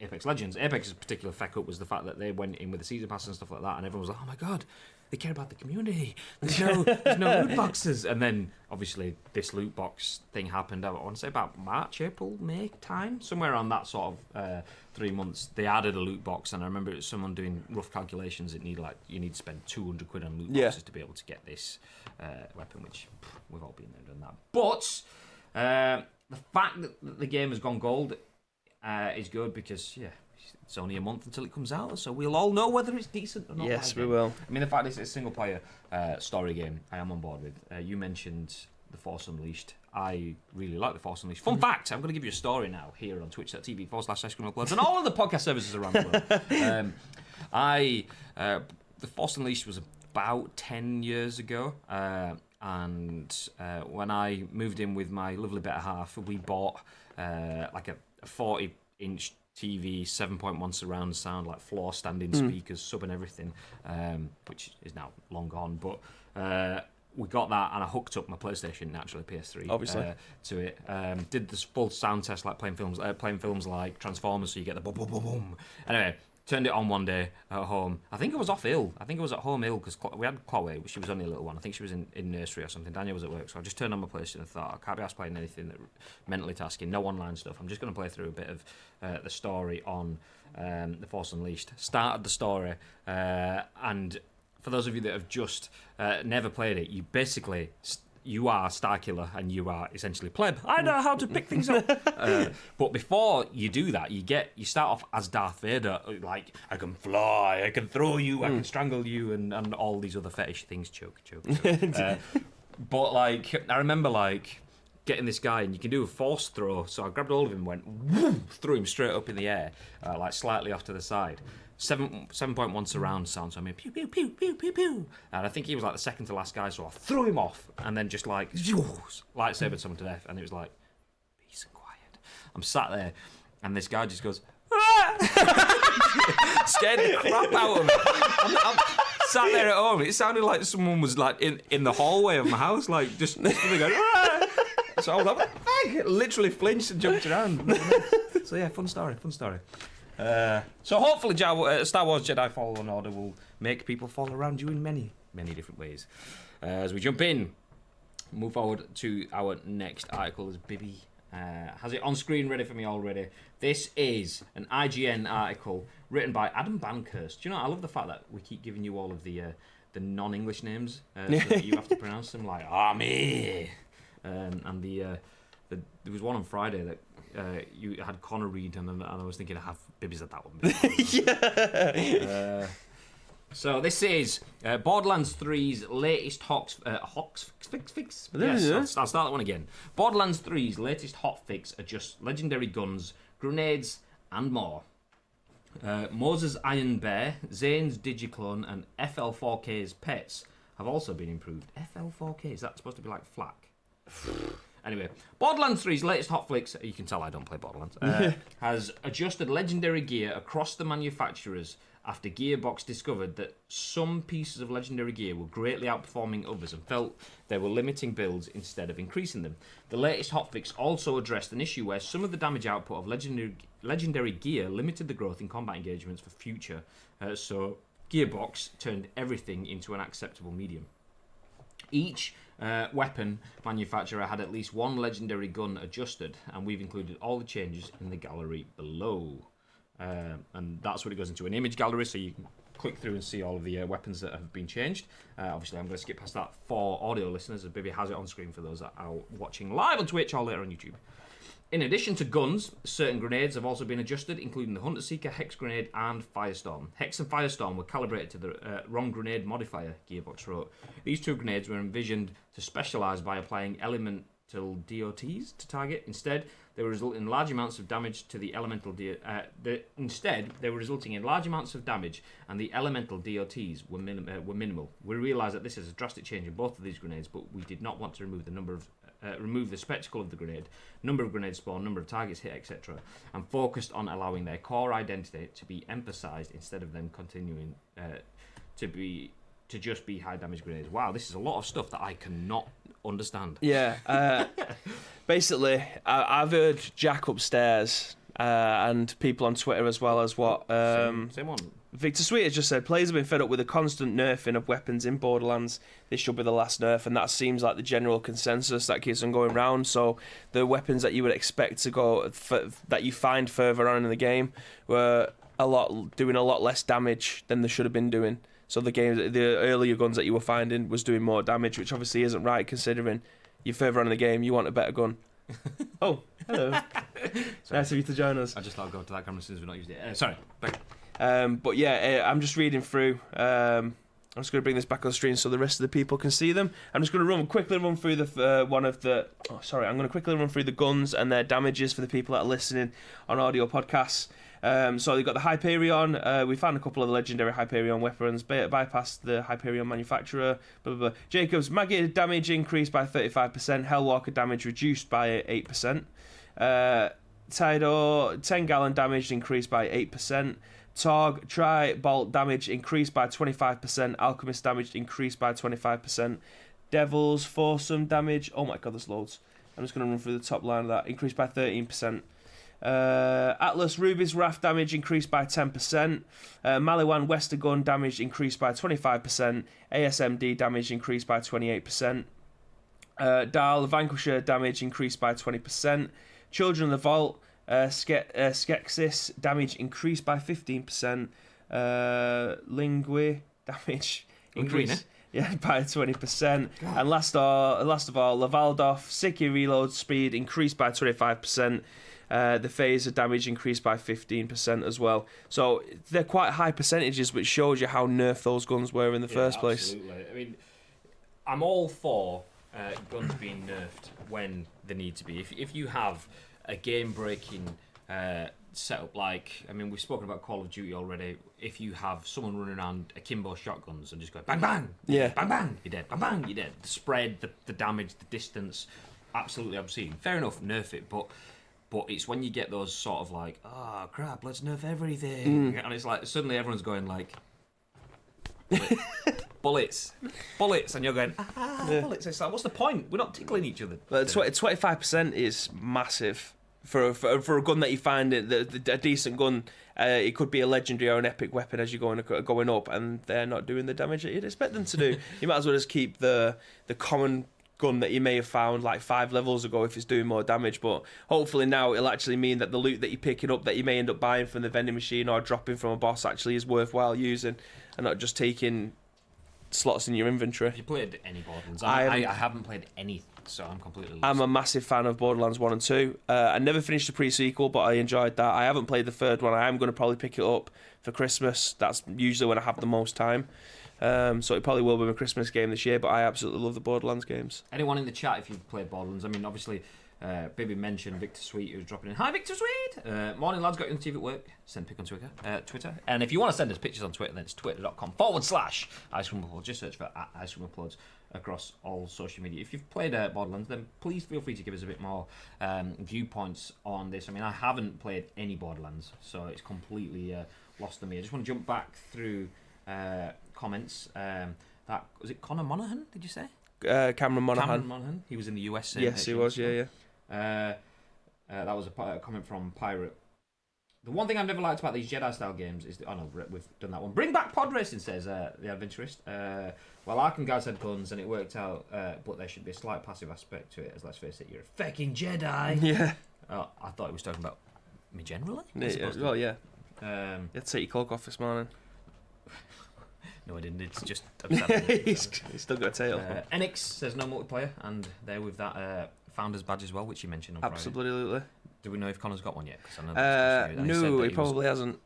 Apex Legends. Apex's particular feck up was the fact that they went in with the season pass and stuff like that, and everyone was like, oh my god, they care about the community. There's no loot boxes. And then obviously this loot box thing happened, I want to say about March, April, May time, somewhere around that sort of 3 months. They added a loot box, and I remember it was someone doing rough calculations. You need to spend 200 quid on loot boxes to be able to get this weapon, which we've all been there and done that. But the fact that the game has gone gold is good, because it's only a month until it comes out, so we'll all know whether it's decent or not. Yes, we will. I mean, the fact it's a single player story game, I am on board with. You mentioned The Force Unleashed. I really like The Force Unleashed. Fun fact, I'm going to give you a story now here on twitch.tv/ice-cream-uploads and all of the podcast services around the world. The Force Unleashed was about 10 years ago, and when I moved in with my lovely better half, we bought like a 40-inch TV, 7.1 surround sound, like floor standing speakers, sub and everything, which is now long gone. But we got that, and I hooked up my PlayStation, naturally PS3, obviously, to it. Did this full sound test, like playing films like Transformers, so you get the boom, boom, boom, boom. Anyway, turned it on one day at home. I think I was off ill. I think I was at home ill because we had Chloe. She was only a little one. I think she was in nursery or something. Daniel was at work, so I just turned on my PlayStation and thought, I can't be asked playing anything that mentally tasking, no online stuff. I'm just going to play through a bit of the story on The Force Unleashed. Started the story, and for those of you that have just never played it, you basically you are Starkiller and you are essentially pleb. I know how to pick things up. But before you do that, you start off as Darth Vader, like, I can fly, I can throw you, I can strangle you, and all these other fetish things. Choke. But, like, I remember, like, getting this guy, and you can do a force throw, so I grabbed hold of him and went, whoo, threw him straight up in the air, like, slightly off to the side. 7.1 surround sound, so I mean, pew, pew, pew, pew, pew, pew. And I think he was, like, the second to last guy, so I threw him off, and then just, like, lightsabered someone to death, and it was like, peace and quiet. I'm sat there, and this guy just goes, ah! Scared the crap out of me. I'm sat there at home. It sounded like someone was like in the hallway of my house, like just going, ah! So I was like, literally flinched and jumped around. So yeah, fun story. So hopefully Star Wars Jedi Fallen Order will make people fall around you in many, many different ways. As we jump in, move forward to our next article, as Bibby has it on screen ready for me already. This is an IGN article written by Adam Bankhurst. Do you know, I love the fact that we keep giving you all of the non-English names so that you have to pronounce them, like Ramée. And there was one on Friday that you had Connor read, and I was thinking I have Bibby's at that one. So this is Borderlands 3's latest hotfix. Yes, I'll start that one again. Borderlands 3's latest hotfix adjusts legendary guns, grenades, and more. Moses Iron Bear, Zane's Digiclone, and FL4K's pets have also been improved. FL4K, is that supposed to be like flak? Anyway, Borderlands 3's latest hotfix, you can tell I don't play Borderlands, has adjusted legendary gear across the manufacturers after Gearbox discovered that some pieces of legendary gear were greatly outperforming others and felt they were limiting builds instead of increasing them. The latest hotfix also addressed an issue where some of the damage output of legendary gear limited the growth in combat engagements for future, so Gearbox turned everything into an acceptable medium. Each weapon manufacturer had at least one legendary gun adjusted, and we've included all the changes in the gallery below. And that's what it goes into an image gallery, so you can click through and see all of the weapons that have been changed. Obviously, I'm going to skip past that for audio listeners, as Bibby has it on screen for those that are watching live on Twitch or later on YouTube. In addition to guns, certain grenades have also been adjusted, including the Hunter Seeker, Hex Grenade, and Firestorm. Hex and Firestorm were calibrated to the wrong grenade modifier, Gearbox wrote. These two grenades were envisioned to specialise by applying elemental DOTs to target. Instead, they were resulting in large amounts of damage to the elemental they were resulting in large amounts of damage, and the elemental DOTs were minimal. We realised that this is a drastic change in both of these grenades, but we did not want to remove the spectacle of the grenade, number of grenades spawned, number of targets hit, etc., and focused on allowing their core identity to be emphasised instead of them continuing to just be high damage grenades. Wow, this is a lot of stuff that I cannot understand. Yeah, basically, I've heard Jack upstairs and people on Twitter as well as what same one. Victor Sweet has just said, players have been fed up with the constant nerfing of weapons in Borderlands. This should be the last nerf, and that seems like the general consensus that keeps on going round. So the weapons that you would expect to go that you find further on in the game were doing a lot less damage than they should have been doing. So the earlier guns that you were finding was doing more damage, which obviously isn't right considering you're further on in the game, you want a better gun. Oh, hello. Nice of you to join us. I just thought I'd go to that camera since we've not used it. Sorry. But yeah, I'm just reading through. I'm just going to bring this back on the screen so the rest of the people can see them. I'm just going to quickly run through I'm going to quickly run through the guns and their damages for the people that are listening on audio podcasts. So you've got the Hyperion. We found a couple of the legendary Hyperion weapons. Bypassed the Hyperion manufacturer. Blah, blah, blah. Jacob's Maggie damage increased by 35%. Hellwalker damage reduced by 8%. Tidor 10-gallon damage increased by 8%. Torg Tri-Bolt damage increased by 25%. Alchemist damage increased by 25%. Devil's Foursome damage. Oh my god, there's loads. I'm just going to run through the top line of that. Increased by 13%. Atlas Ruby's Wrath damage increased by 10%. Maliwan Westergun damage increased by 25%. ASMD damage increased by 28%. Dahl Vanquisher damage increased by 20%. Children of the Vault Skeksis damage increased by 15%. Lingui damage increased. Yeah, by 20%. And last of all, Lavaldorf, Siki reload speed increased by 25%. The phaser damage increased by 15% as well. So they're quite high percentages, which shows you how nerfed those guns were in the first place. Absolutely. I mean, I'm all for guns being nerfed when they need to be. If you have a game-breaking setup like, I mean, we've spoken about Call of Duty already. If you have someone running around akimbo shotguns and just go bang bang, bang bang, you're dead, bang bang, you're dead. The spread, the damage, the distance, absolutely obscene. Fair enough, nerf it, but it's when you get those sort of like, oh crap, let's nerf everything, and it's like suddenly everyone's going like, bullets, and you're going, bullets. It's like, what's the point? We're not tickling each other. But 25% is massive for a gun that you find a decent gun. It could be a legendary or an epic weapon as you're going up, and they're not doing the damage that you'd expect them to do. You might as well just keep the common gun that you may have found like 5 levels ago if it's doing more damage. But hopefully now it'll actually mean that the loot that you're picking up that you may end up buying from the vending machine or dropping from a boss actually is worthwhile using, and not just taking slots in your inventory. Have you played any Borderlands? I haven't played any, so I'm completely lost. I'm a massive fan of Borderlands 1 and 2. I never finished the pre-sequel, but I enjoyed that. I haven't played the third one. I am going to probably pick it up for Christmas. That's usually when I have the most time. So it probably will be my Christmas game this year, but I absolutely love the Borderlands games. Anyone in the chat, if you've played Borderlands? I mean, obviously, Bibby mentioned Victor Sweet, who's dropping in. Hi, Victor Sweet! Morning, lads. Got you on TV at work. Send pic on Twitter. And if you want to send us pictures on Twitter, then it's twitter.com/Ice Cream Uploads. Just search for Ice Cream Uploads across all social media. If you've played Borderlands, then please feel free to give us a bit more viewpoints on this. I mean, I haven't played any Borderlands, so it's completely lost to me. I just want to jump back through comments. That was it. Connor Monaghan? Did you say? Cameron Monaghan. Cameron Monaghan. He was in the US. Yes, he was. Yeah. That was a comment from Pirate. The one thing I've never liked about these Jedi-style games is... oh, no, we've done that one. Bring back pod racing, says the Adventurist. Well, Arkham guys had guns and it worked out, but there should be a slight passive aspect to it, as let's face it, you're a fucking Jedi. Yeah. I thought he was talking about me generally. Well, yeah. You had to take your cloak off this morning. No, I didn't. It's just upsetting. He's still got a tail. Enix says no multiplayer, and there with that Founders badge as well, which you mentioned on Absolutely. Friday. Do we know if Connor's got one yet? Cause I know no, he probably hasn't.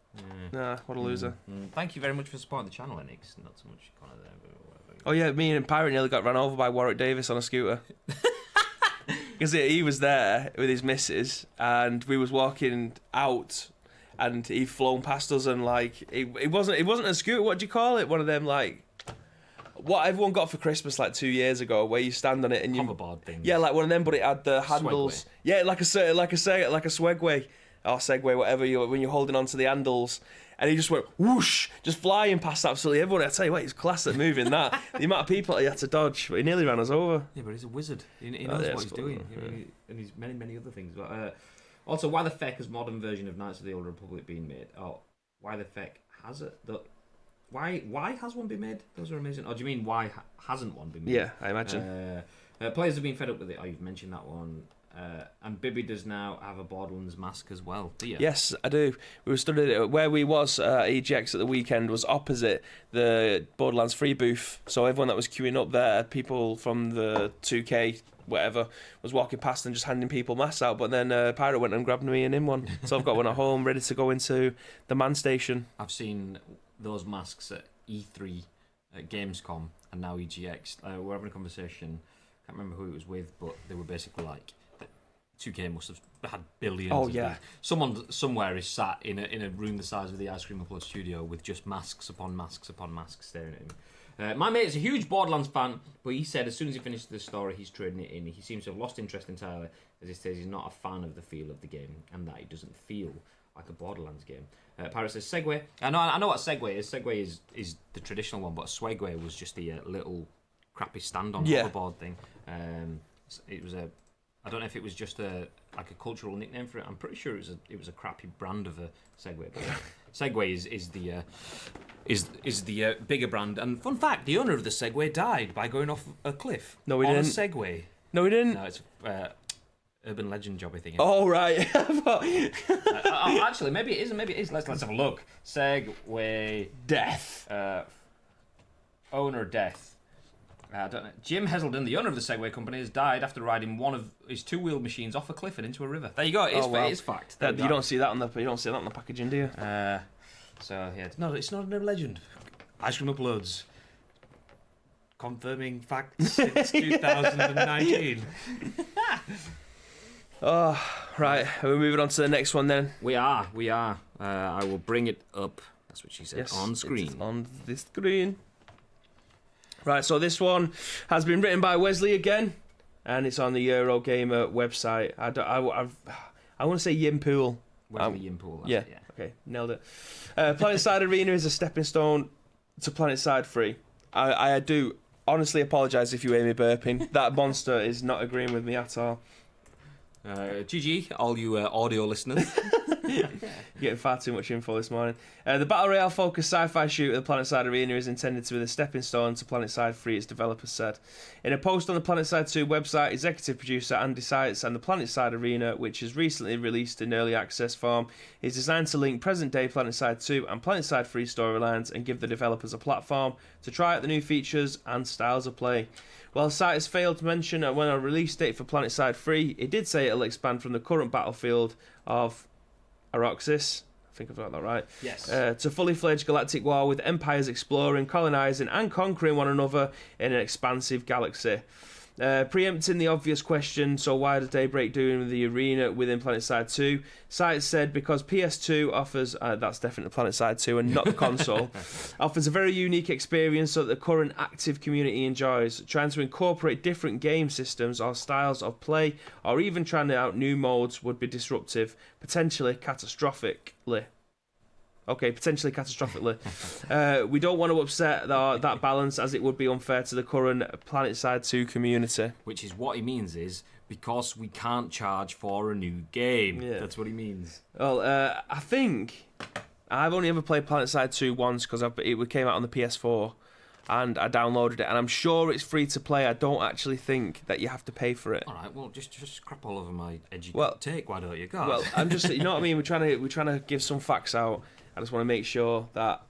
Nah, what a loser. Thank you very much for supporting the channel, Enix. Not so much Connor there, but whatever. Oh yeah, me and Pirate nearly got run over by Warwick Davis on a scooter. Because he was there with his missus, and we was walking out, and he'd flown past us, and like it wasn't a scooter. What do you call it? One of them like what everyone got for Christmas like 2 years ago, where you stand on it and you hoverboard thing. Yeah, like one of them, but it had the handles. Swagway. Yeah, like a Swagway or Segway, whatever. When you're holding onto the handles. And he just went whoosh, just flying past absolutely everyone. I tell you what, he's class at moving that. The amount of people that he had to dodge, but he nearly ran us over. Yeah, but he's a wizard. He knows what he's doing. Yeah. And he's many other things. But also, why the feck has modern version of Knights of the Old Republic been made? Oh, why the feck has it? Why has one been made? Those are amazing. Or do you mean why hasn't one been made? Yeah, I imagine. Players have been fed up with it. Oh, you've mentioned that one. And Bibby does now have a Borderlands mask as well, do you? Yes, I do. We were studying it. Where we was EGX at the weekend was opposite the Borderlands free booth. So everyone that was queuing up there, people from the 2K, whatever, was walking past and just handing people masks out. But then Pirate went and grabbed me and him one. So I've got one at home ready to go into the man station. I've seen those masks at E3, at Gamescom, and now EGX. We're having a conversation. I can't remember who it was with, but they were basically like... 2K must have had billions. Oh yeah. Someone somewhere is sat in a room the size of the Ice Cream Upload studio with just masks upon masks upon masks staring at him. My mate is a huge Borderlands fan, but he said as soon as he finished the story, he's trading it in. He seems to have lost interest entirely, as he says he's not a fan of the feel of the game and that it doesn't feel like a Borderlands game. Pirate says Segway. I know what Segway is. Segway is the traditional one, but a Swagway was just the little crappy stand-on hoverboard thing. It was a... I don't know if it was just a cultural nickname for it. I'm pretty sure it was a crappy brand of a Segway. But Segway is the bigger brand. And fun fact: the owner of the Segway died by going off a cliff. No, he didn't. On a Segway. No, he didn't. No, it's urban legend job, I think. Oh right. Actually, maybe it is. Maybe it is. Let's have a look. Segway death. Owner death. I don't know. Jim Heselden, the owner of the Segway company, has died after riding one of his two-wheel machines off a cliff and into a river. There you go. It is fact. You don't see that on the packaging, do you? So yeah, it's not a legend. Ice Cream Uploads. Confirming facts since 2019. Oh, right. We're moving on to the next one then. We are. I will bring it up. That's what she said. Yes, on screen. It's on the screen. Right, so this one has been written by Wesley again, and it's on the Eurogamer website. I want to say Yin-Poole. Wesley Yin-Poole. Yeah. Okay, nailed it. PlanetSide Arena is a stepping stone to PlanetSide 3. I do honestly apologise if you hear me burping. That monster is not agreeing with me at all. GG, all you audio listeners. Getting far too much info this morning. The Battle Royale focused sci-fi shooter, the PlanetSide Arena, is intended to be the stepping stone to PlanetSide 3, its developers said. In a post on the PlanetSide 2 website, executive producer Andy Seitz and the PlanetSide Arena, which is recently released in early access form, is designed to link present-day PlanetSide 2 and PlanetSide 3 storylines and give the developers a platform to try out the new features and styles of play. While Seitz failed to mention when a release date for PlanetSide 3, it did say it'll expand from the current battlefield of Aroxis, I think I've got that right, yes, to fully fledged galactic war with empires exploring, colonising and conquering one another in an expansive galaxy. Preempting the obvious question, so why does Daybreak doing with the arena within PlanetSide 2? Seitz said because PS2 offers, that's definitely PlanetSide 2 and not the console, offers a very unique experience that the current active community enjoys. Trying to incorporate different game systems or styles of play, or even trying out new modes would be disruptive, potentially catastrophically. Okay, potentially catastrophically. We don't want to upset that balance, as it would be unfair to the current PlanetSide 2 community. Which is what he means is, because we can't charge for a new game. Yeah. That's what he means. Well, I think I've only ever played PlanetSide 2 once, because it came out on the PS4, and I downloaded it, and I'm sure it's free to play. I don't actually think that you have to pay for it. All right, well, just crap all over my edgy take, why don't you? God. Well, I'm just, you know what I mean? We're trying to give some facts out. I just want to make sure that,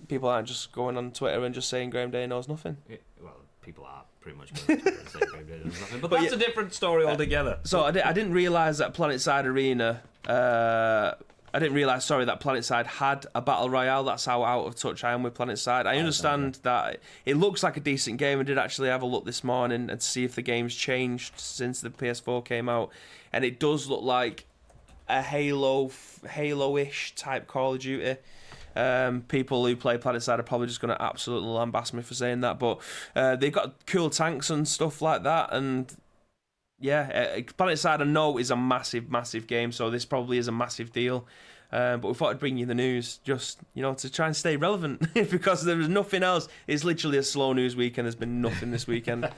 people aren't just going on Twitter and just saying Graham Day knows nothing. Yeah, well, people are pretty much going on Twitter and saying Graham Day knows nothing, but that's a different story altogether. So I didn't realise that PlanetSide Arena, that PlanetSide had a Battle Royale. That's how out of touch I am with PlanetSide. I understand that it looks like a decent game. I did actually have a look this morning and see if the game's changed since the PS4 came out, and it does look like a Halo-ish type Call of Duty. People who play PlanetSide are probably just going to absolutely lambast me for saying that, but they've got cool tanks and stuff like that, and yeah, PlanetSide I know is a massive, massive game, so this probably is a massive deal. But we thought I'd bring you the news just, to try and stay relevant because there was nothing else. It's literally a slow news weekend. There's been nothing this weekend.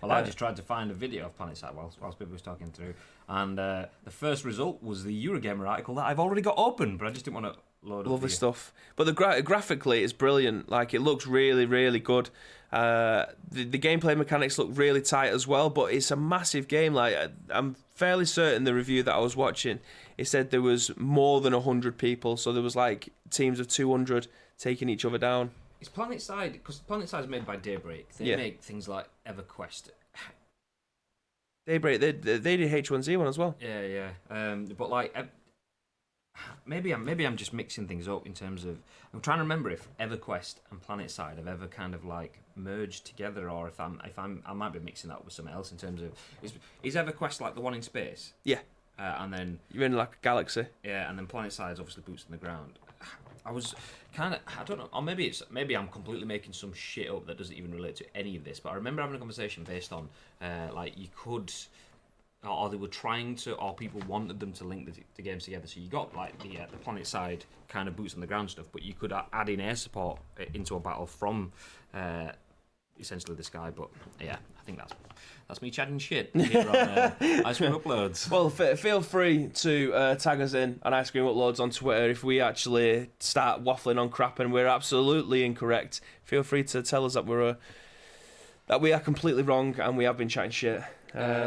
Well, I just tried to find a video of PlanetSide whilst people was talking through, and the first result was the Eurogamer article that I've already got open, but I just didn't want to load up. Lovely stuff. But the graphically, it's brilliant. Like, it looks really, really good. The gameplay mechanics look really tight as well, but it's a massive game. Like, I'm fairly certain the review that I was watching, it said there was more than 100 people, so there was like teams of 200 taking each other down. It's PlanetSide, because PlanetSide is made by Daybreak. They make things like EverQuest. Daybreak, they did H1Z1 as well. Yeah. But like, maybe I'm just mixing things up in terms of, I'm trying to remember if EverQuest and PlanetSide have ever kind of like merged together, or if I might be mixing that up with something else in terms of, is EverQuest like the one in space? Yeah. And then you're in like a galaxy. Yeah, and then PlanetSide is obviously boots on the ground. I was kind of, I don't know, or maybe I'm completely making some shit up that doesn't even relate to any of this, but I remember having a conversation based on like you could, or they were trying to, or people wanted them to link the games together. So you got like the PlanetSide kind of boots on the ground stuff, but you could add in air support into a battle from essentially the sky. But yeah, I think that's me chatting shit here on Ice Cream Uploads. Well, feel free to tag us in on Ice Cream Uploads on Twitter if we actually start waffling on crap and we're absolutely incorrect. Feel free to tell us that we are completely wrong and we have been chatting shit.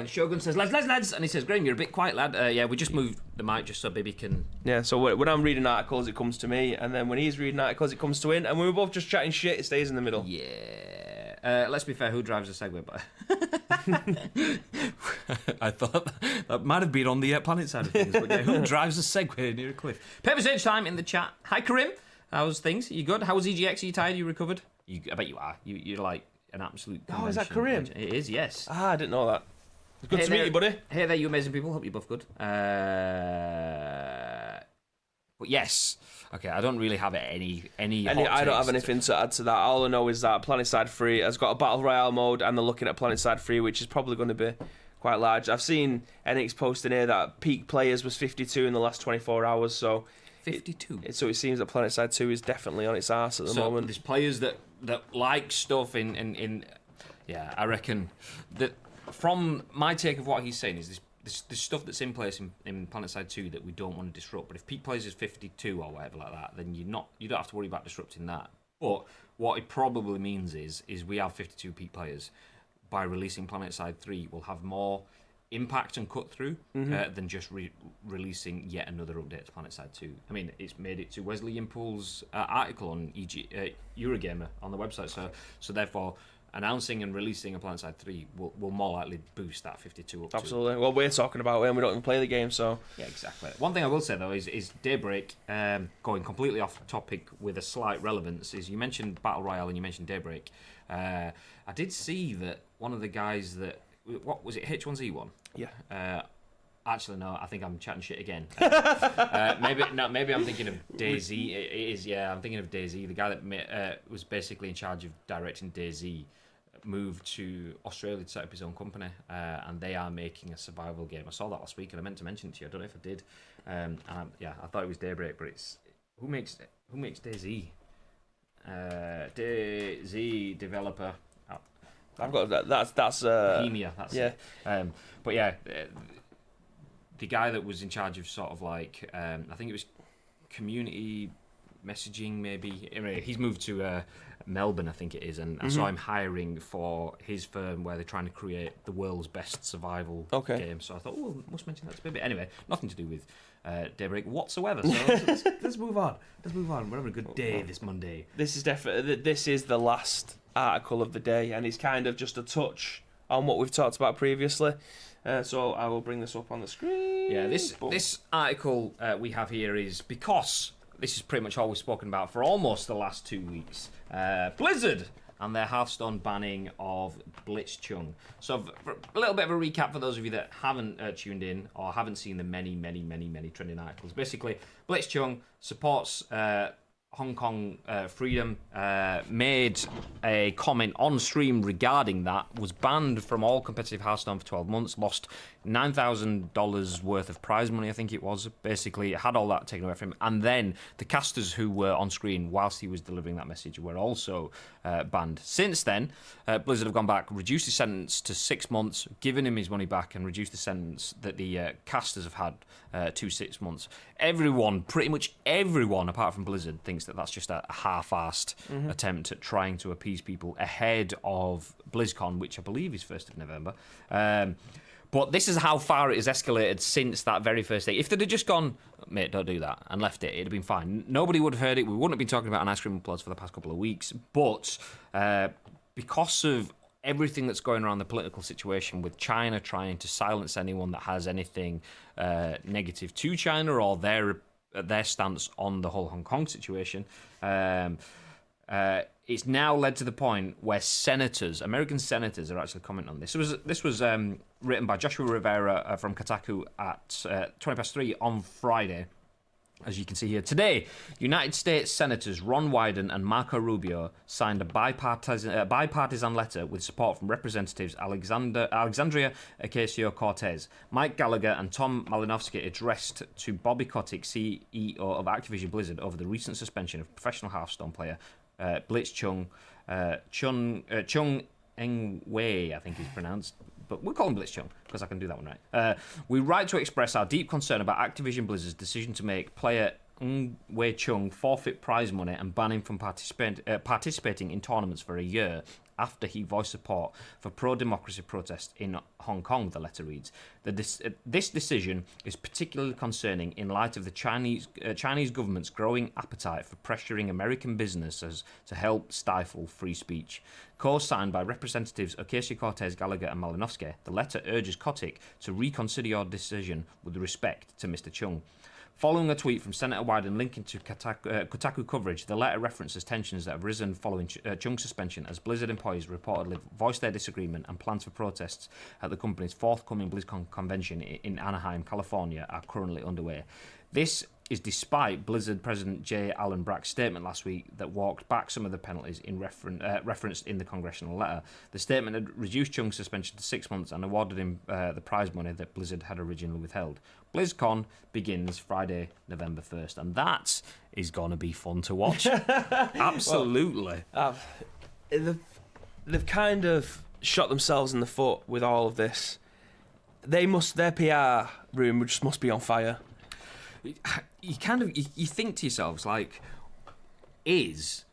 Shogun says, lads, and he says, Graham, you're a bit quiet, lad. Yeah, we just moved the mic just so Baby can... Yeah, so when I'm reading articles, it comes to me, and then when he's reading articles, it comes to him, and when we're both just chatting shit, it stays in the middle. Yeah. Let's be fair, who drives a Segway? But I thought that might have been on the planet side of things. But yeah, who drives a Segway near a cliff? Paper Sage time in the chat. Hi, Karim. How's things? You good? How was EGX? Are you tired? You recovered? I bet you are. You're like an absolute. Oh, is that Karim? It is, yes. Ah, I didn't know that. Good to meet you, buddy. Hey there, you amazing people. Hope you're both good. But yes. Okay, I don't really have any I don't have anything to add to that. All I know is that PlanetSide 3 has got a Battle Royale mode, and they're looking at PlanetSide 3, which is probably going to be quite large. I've seen NX posting here that peak players was 52 in the last 24 hours, so... 52? So it seems that PlanetSide 2 is definitely on its arse at the moment. There's players that like stuff in... Yeah, I reckon that from my take of what he's saying is this stuff that's in place in PlanetSide 2 that we don't want to disrupt. But if peak players is 52 or whatever like that, then you don't have to worry about disrupting that. But what it probably means is we have 52 peak players. By releasing PlanetSide 3, we'll have more impact and cut through than just releasing yet another update to PlanetSide 2. I mean, it's made it to Wesley Yin-Poole's article on Eurogamer on the website. So therefore, announcing and releasing a PlanetSide 3 will more likely boost that 52 up. Absolutely. Well, we're talking about it and we don't even play the game, so... Yeah, exactly. One thing I will say, though, is Daybreak, going completely off topic with a slight relevance, is you mentioned Battle Royale and you mentioned Daybreak. I did see that one of the guys that... What was it, H1Z1? Yeah. Actually, no, I think I'm chatting shit again. Maybe I'm thinking of DayZ. It is, yeah, I'm thinking of DayZ. The guy that was basically in charge of directing DayZ moved to Australia to set up his own company, and they are making a survival game. I saw that last week, and I meant to mention it to you. I don't know if I did. I thought it was Daybreak, but it's who makes DayZ? DayZ developer. I've got that. That's Bohemia. That's yeah. It. But yeah, the guy that was in charge of sort of like I think it was community messaging maybe. Anyway, he's moved to Melbourne, I think it is, and I saw him hiring for his firm where they're trying to create the world's best survival game. So I thought, oh, I must mention that to Baby. Anyway, nothing to do with Daybreak whatsoever. So let's move on. We're having a good day this Monday. This is the last article of the day, and it's kind of just a touch on what we've talked about previously. So I will bring this up on the screen. Yeah, this article we have here is because this is pretty much all we've spoken about for almost the last 2 weeks. Blizzard and their Hearthstone banning of Blitzchung. So for a little bit of a recap for those of you that haven't tuned in or haven't seen the many trending articles. Basically, Blitzchung supports Hong Kong freedom, made a comment on stream regarding that, was banned from all competitive Hearthstone for 12 months, lost $9,000 worth of prize money, I think it was. Basically, had all that taken away from him. And then the casters who were on screen whilst he was delivering that message were also banned. Since then, Blizzard have gone back, reduced his sentence to 6 months, given him his money back, and reduced the sentence that the casters have had to 6 months. Pretty much everyone, apart from Blizzard, thinks that that's just a half-assed attempt at trying to appease people ahead of BlizzCon, which I believe is 1st of November. But this is how far it has escalated since that very first day. If they'd have just gone, mate, don't do that, and left it, it'd have been fine. Nobody would have heard it. We wouldn't have been talking about an ice cream applause for the past couple of weeks. But because of everything that's going around the political situation with China trying to silence anyone that has anything negative to China or their stance on the whole Hong Kong situation, it's now led to the point where American senators are actually commenting on this. This was written by Joshua Rivera from Kotaku at 3:20 on Friday. As you can see here, today, United States Senators Ron Wyden and Marco Rubio signed a bipartisan letter with support from Representatives Alexandria Ocasio-Cortez, Mike Gallagher, and Tom Malinowski addressed to Bobby Kotick, CEO of Activision Blizzard, over the recent suspension of professional Hearthstone player Blitzchung Chung Eng-wei, I think he's pronounced. But we'll call him Blitzchung, because I can do that one right. We write to express our deep concern about Activision Blizzard's decision to make player Wei Chung forfeit prize money and ban him from participating in tournaments for a year after he voiced support for pro-democracy protests in Hong Kong, the letter reads. This decision is particularly concerning in light of the Chinese government's growing appetite for pressuring American businesses to help stifle free speech. Co-signed by Representatives Ocasio-Cortez, Gallagher and Malinowski, the letter urges Kotick to reconsider your decision with respect to Mr. Chung. Following a tweet from Senator Wyden linking to Kotaku coverage, the letter references tensions that have risen following Chung's suspension as Blizzard employees reportedly voiced their disagreement, and plans for protests at the company's forthcoming BlizzCon convention in Anaheim, California are currently underway. This is despite Blizzard President J. Allen Brack's statement last week that walked back some of the penalties referenced in the congressional letter. The statement had reduced Chung's suspension to 6 months and awarded him the prize money that Blizzard had originally withheld. BlizzCon begins Friday, November 1st, and that is going to be fun to watch. Absolutely. Well, they've kind of shot themselves in the foot with all of this. Their PR room just must be on fire. You think to yourselves, like, is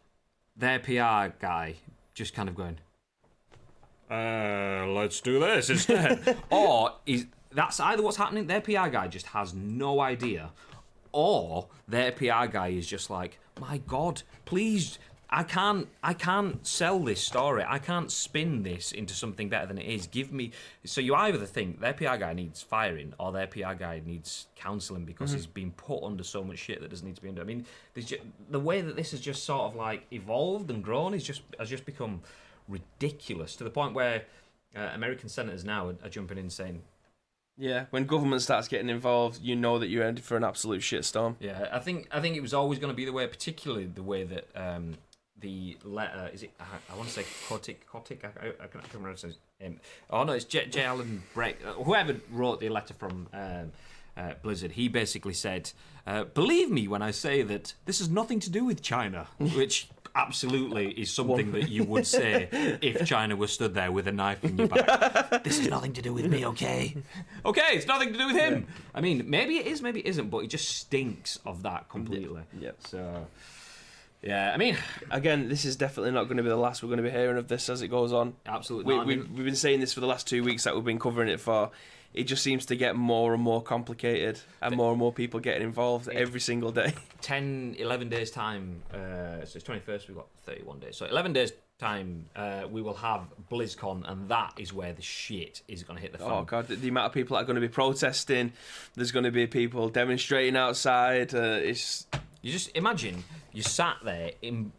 their PR guy just kind of going, let's do this instead? Or that's either what's happening, their PR guy just has no idea, or their PR guy is just like, my God, please, I can't sell this story. I can't spin this into something better than it is. Give me... So you either think their PR guy needs firing or their PR guy needs counselling because he's been put under so much shit that doesn't need to be under. I mean, the way that this has just sort of like evolved and grown has just become ridiculous to the point where American senators now are jumping in saying... Yeah, when government starts getting involved, you know that you're headed for an absolute shitstorm. Yeah, I think it was always going to be the way, particularly the way that... the letter, is it? I want to say Kotick. I can't remember his name. Oh no, it's J. Allen Brack. Whoever wrote the letter from Blizzard, he basically said, "Believe me when I say that this has nothing to do with China," which absolutely is something that you would say if China was stood there with a knife in your back. This has nothing to do with me, okay? Okay, it's nothing to do with him. I mean, maybe it is, maybe it isn't, but it just stinks of that completely. Yep. So. Yeah, I mean... Again, this is definitely not going to be the last we're going to be hearing of this as it goes on. Absolutely not. We've been saying this for the last 2 weeks that we've been covering it for. It just seems to get more and more complicated and more people getting involved every single day. 11 days time, so it's 21st, we've got 31 days. So 11 days time, we will have BlizzCon, and that is where the shit is going to hit the fan. Oh, God, the amount of people that are going to be protesting, there's going to be people demonstrating outside, it's... You just imagine you sat there in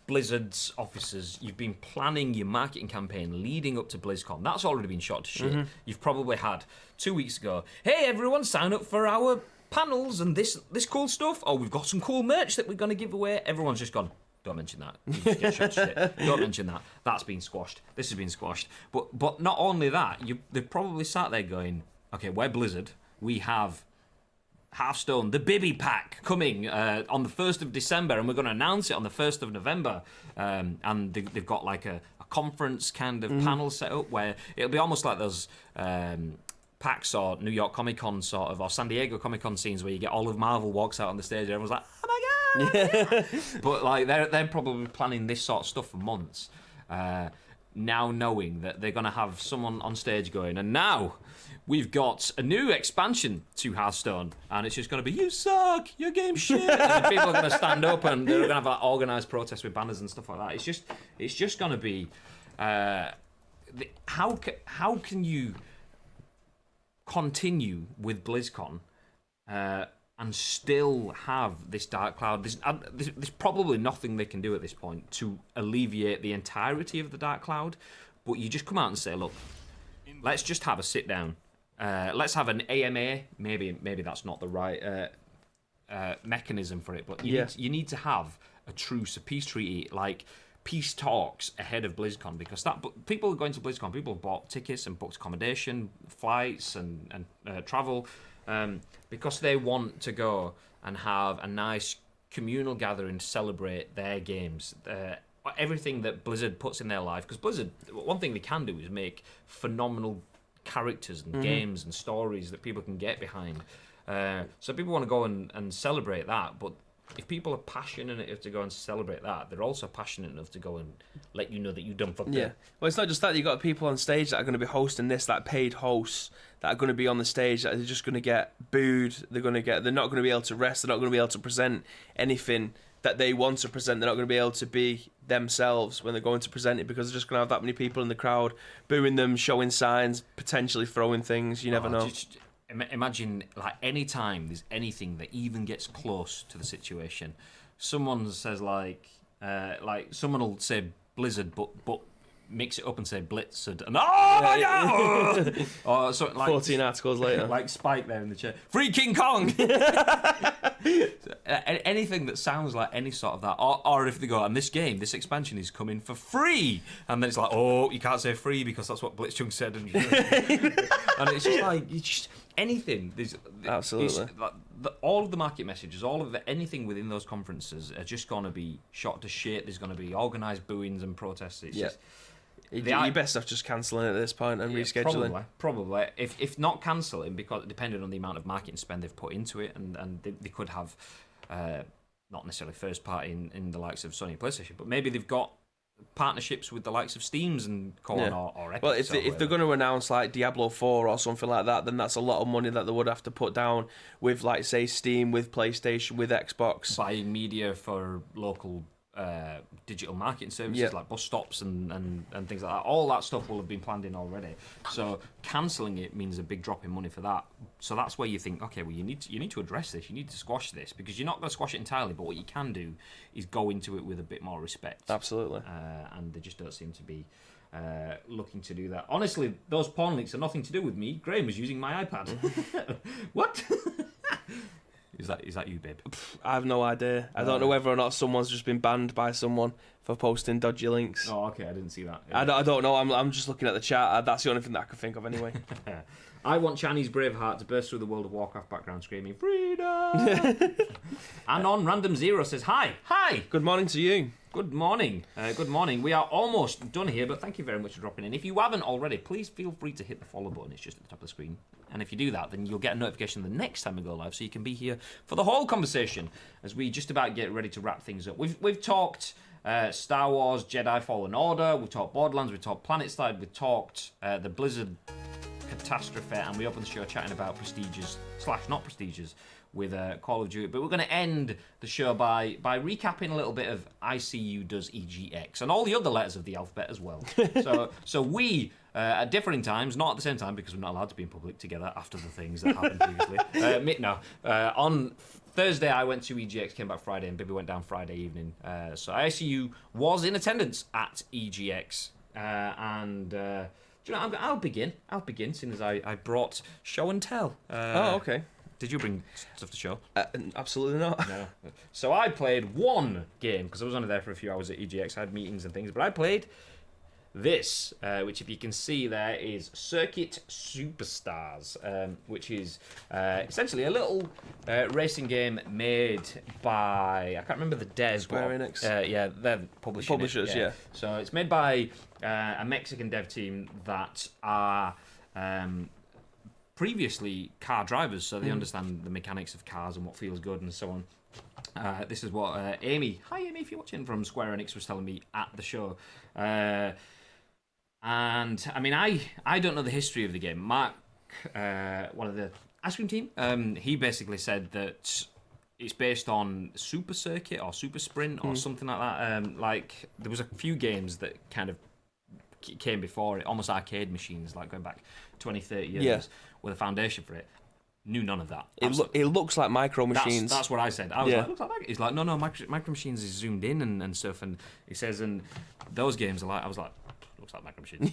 Blizzard's offices. You've been planning your marketing campaign leading up to BlizzCon. That's already been shot to shit. You've probably had 2 weeks ago, hey, everyone, sign up for our panels and this cool stuff. Oh, we've got some cool merch that we're going to give away. Everyone's just gone, don't mention that. You just get shot to shit. Don't mention that. That's been squashed. This has been squashed. But not only that, they've probably sat there going, okay, we're Blizzard. We have... Hearthstone, the Bibby Pack, coming on the 1st of December, and we're going to announce it on the 1st of November. And they've got like a conference kind of panel set up where it'll be almost like those PAX or New York Comic Con sort of, or San Diego Comic Con scenes where you get all of Marvel walks out on the stage and everyone's like, oh my God! But like they're probably planning this sort of stuff for months. Now knowing that they're going to have someone on stage going, and now we've got a new expansion to Hearthstone, and it's just going to be, you suck, your game's shit. And people are going to stand up and they're going to have like, organised protests with banners and stuff like that. It's just going to be, how can you continue with BlizzCon and still have this dark cloud? There's probably nothing they can do at this point to alleviate the entirety of the dark cloud, but you just come out and say, look, let's just have a sit down. Let's have an AMA. Maybe that's not the right mechanism for it, but you need to have a truce, a peace treaty, like peace talks ahead of BlizzCon, because people are going to BlizzCon. People have bought tickets and booked accommodation, flights, and travel because they want to go and have a nice communal gathering to celebrate their games. Everything that Blizzard puts in their life, because Blizzard, one thing they can do is make phenomenal characters and games and stories that people can get behind. So people want to go and celebrate that, but if people are passionate enough to go and celebrate that, they're also passionate enough to go and let you know that you done fucked Yeah. up. Well, it's not just that. You've got people on stage that are going to be hosting this, that paid hosts that are going to be on the stage that are just going to get booed. They're not going to be able to rest. They're not going to be able to present anything that they want to present. They're not going to be able to be themselves when they're going to present it because they're just going to have that many people in the crowd booing them, showing signs, potentially throwing things. You never know. Just imagine, like, any time there's anything that even gets close to the situation, someone says like someone will say Blizzard, but mix it up and say Blitzard, and oh my god! Or so, like 14 articles later, like Spike there in the chair, Free King Kong. Anything that sounds like any sort of that, or if they go, and this expansion is coming for free, and then it's like, oh, you can't say free because that's what Blitzchung said, and it's just like anything. Absolutely. All of the market messages, all of anything within those conferences are just going to be shot to shit. There's going to be organised booings and protests. It's just, you best off just cancelling it at this point and rescheduling. Probably. If not cancelling, because depending on the amount of marketing spend they've put into it, and they could have not necessarily first party in the likes of Sony and PlayStation, but maybe they've got partnerships with the likes of Steams and Corn or Epic. Well, if they're going to announce like Diablo 4 or something like that, then that's a lot of money that they would have to put down with, like, say, Steam, with PlayStation, with Xbox. Buying media for local digital marketing services like bus stops and things like that. All that stuff will have been planned in already. So cancelling it means a big drop in money for that. So that's where you think, okay, well, you need to address this. You need to squash this, because you're not going to squash it entirely. But what you can do is go into it with a bit more respect. Absolutely. And they just don't seem to be looking to do that. Honestly, those porn links are nothing to do with me. Graham was using my iPad. What? Is that you, babe? I have no idea. I don't know whether or not someone's just been banned by someone for posting dodgy links. Oh, okay, I didn't see that. I don't know. I'm just looking at the chat. That's the only thing that I can think of anyway. I want Chinese Braveheart to burst through the World of Warcraft background screaming, freedom! Anon Random Zero says, hi! Good morning to you. Good morning. Good morning. We are almost done here, but thank you very much for dropping in. If you haven't already, please feel free to hit the follow button. It's just at the top of the screen. And if you do that, then you'll get a notification the next time we go live, so you can be here for the whole conversation as we just about get ready to wrap things up. We've talked Star Wars, Jedi Fallen Order, we've talked Borderlands, we've talked PlanetSide, we've talked the Blizzard catastrophe, and we opened the show chatting about prestiges / not prestiges with Call of Duty. But we're going to end the show by recapping a little bit of ICU does EGX and all the other letters of the alphabet as well. So we, at differing times, not at the same time because we're not allowed to be in public together after the things that happened previously. On Thursday I went to EGX, came back Friday, and Bibby went down Friday evening. So ICU was in attendance at EGX. Do you know, I'll begin, seeing as I brought show and tell. Okay. Did you bring stuff to show? Absolutely not. No. So I played one game, because I was only there for a few hours at EGX. I had meetings and things, but I played this, which, if you can see there, is Circuit Superstars, which is essentially a little racing game made by, I can't remember the devs. Square Enix. Yeah, they're publishers. Yeah. So it's made by a Mexican dev team that are previously car drivers, so they understand the mechanics of cars and what feels good and so on. This is what Amy, hi Amy, if you're watching, from Square Enix, was telling me at the show. And I mean, I don't know the history of the game. Mark, one of the ice cream team, he basically said that it's based on Super Circuit or Super Sprint or something like that. Like, there was a few games that kind of came before it, almost arcade machines, like going back 20, 30 years, were the foundation for it. Knew none of that. It looks like Micro Machines. That's what I said. I was like, looks like that. He's like, no, Micro Machines is zoomed in and stuff. And he says, and those games are like, I was like, looks like Micro Machines.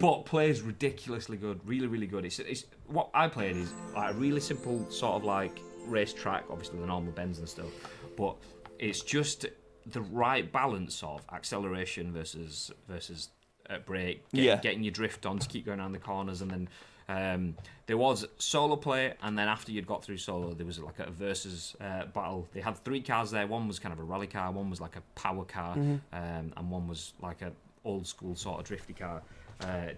But plays ridiculously good, really, really good. It's what I played is like a really simple sort of like racetrack, obviously the normal bends and stuff, but it's just the right balance of acceleration versus brake, getting your drift on to keep going around the corners, and then there was solo play, and then after you'd got through solo, there was like a versus battle. They had 3 cars there. One was kind of a rally car, one was like a power car, and one was like a old school sort of drifty car.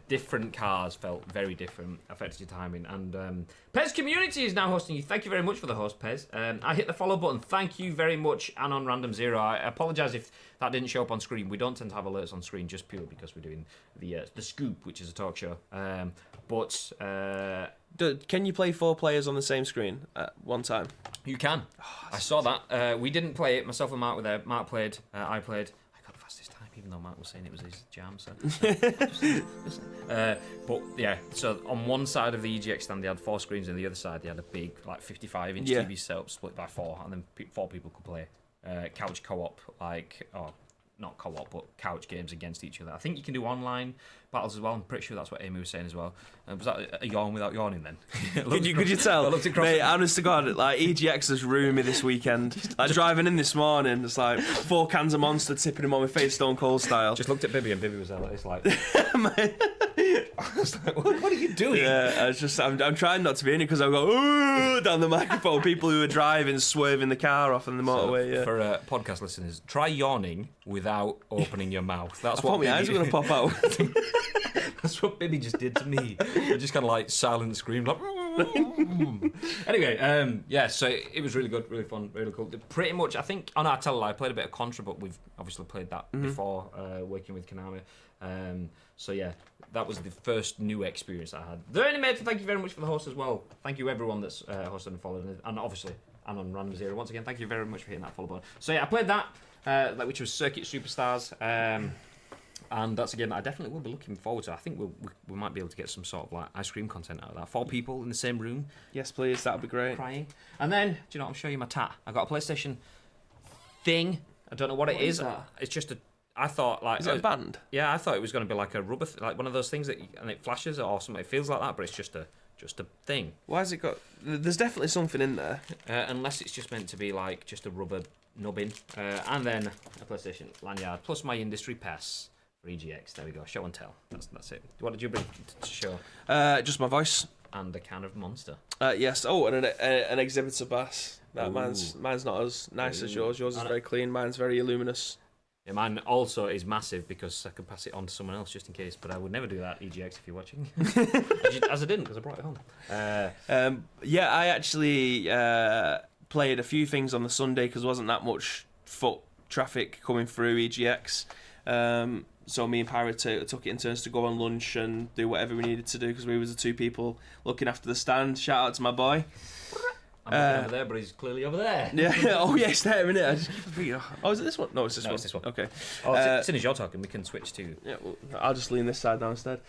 Different cars felt very different, affected your timing. And Pez Community is now hosting you. Thank you very much for the host, Pez. I hit the follow button. Thank you very much, Anon Random Zero. I apologise if that didn't show up on screen. We don't tend to have alerts on screen just purely because we're doing the Scoop, which is a talk show. Can you play 4 players on the same screen at one time? You can. I saw that. We didn't play it. Myself and Mark were there. Mark played. I played. I got the fastest time, even though Mark was saying it was his jam. So. But yeah, so on one side of the EGX stand, they had 4 screens, and the other side, they had a big, like 55-inch TV setup split by 4, and then 4 people could play couch co-op, not co-op, but couch games against each other. I think you can do online battles as well. I'm pretty sure that's what Amy was saying as well. Was that a yawn without yawning then? Could you tell? Mate, honest to God, like EGX has ruined me this weekend. Like driving in this morning, it's like 4 cans of Monster, tipping him on my face, Stone Cold style. Just looked at Bibby and Bibby was there. It's like, I was like, what are you doing? Yeah, I'm trying not to be in it because I go ooh down the microphone. People who are driving, swerving the car off on the motorway. So, for podcast listeners, try yawning without opening your mouth. That's I thought my eyes were going to pop out. That's what Bibby just did to me. I just kind of like silent screamed like. Anyway, yeah. So it was really good, really fun, really cool. Pretty much, I think. Oh no, I tell a lie. I played a bit of Contra, but we've obviously played that before working with Konami. So yeah, that was the first new experience I had. The Animator, thank you very much for the host as well. Thank you everyone that's hosted and followed, and obviously Anon Random Zero once again. Thank you very much for hitting that follow button. So yeah, I played that, which was Circuit Superstars. And that's a game that I definitely will be looking forward to. I think we might be able to get some sort of like ice cream content out of that. 4 people in the same room. Yes, please. That would be great. Crying. And then, do you know what? I'm showing you my tat. I got a PlayStation thing. I don't know what it is. It's just a. I thought like. Is it a band? Yeah, I thought it was going to be like a rubber, like one of those things and it flashes or something. It feels like that, but it's just a thing. Why has it got? There's definitely something in there. Unless it's just meant to be like just a rubber nubbin, and then a PlayStation lanyard plus my industry pass. EGX, there we go. Show and tell. That's it. What did you bring to show? Just my voice and a can of Monster. Yes. Oh, and an exhibitor bass. Mine's not as nice as yours. Yours is very clean. Mine's very luminous. Yeah, mine also is massive because I could pass it on to someone else just in case. But I would never do that, EGX, if you're watching. As I didn't, because I brought it home. Yeah, I actually played a few things on the Sunday because there wasn't that much foot traffic coming through EGX. So me and Pirate took it in turns to go on lunch and do whatever we needed to do because we was the 2 people looking after the stand. Shout out to my boy. I'm looking over there, but he's clearly over there. Yeah. Oh, yeah, it's there, isn't it? I just keep thinking, oh, is it this one? No, it's this one. It's this one. Okay. Oh, as soon as you're talking, we can switch to. Yeah, well, I'll just lean this side down instead.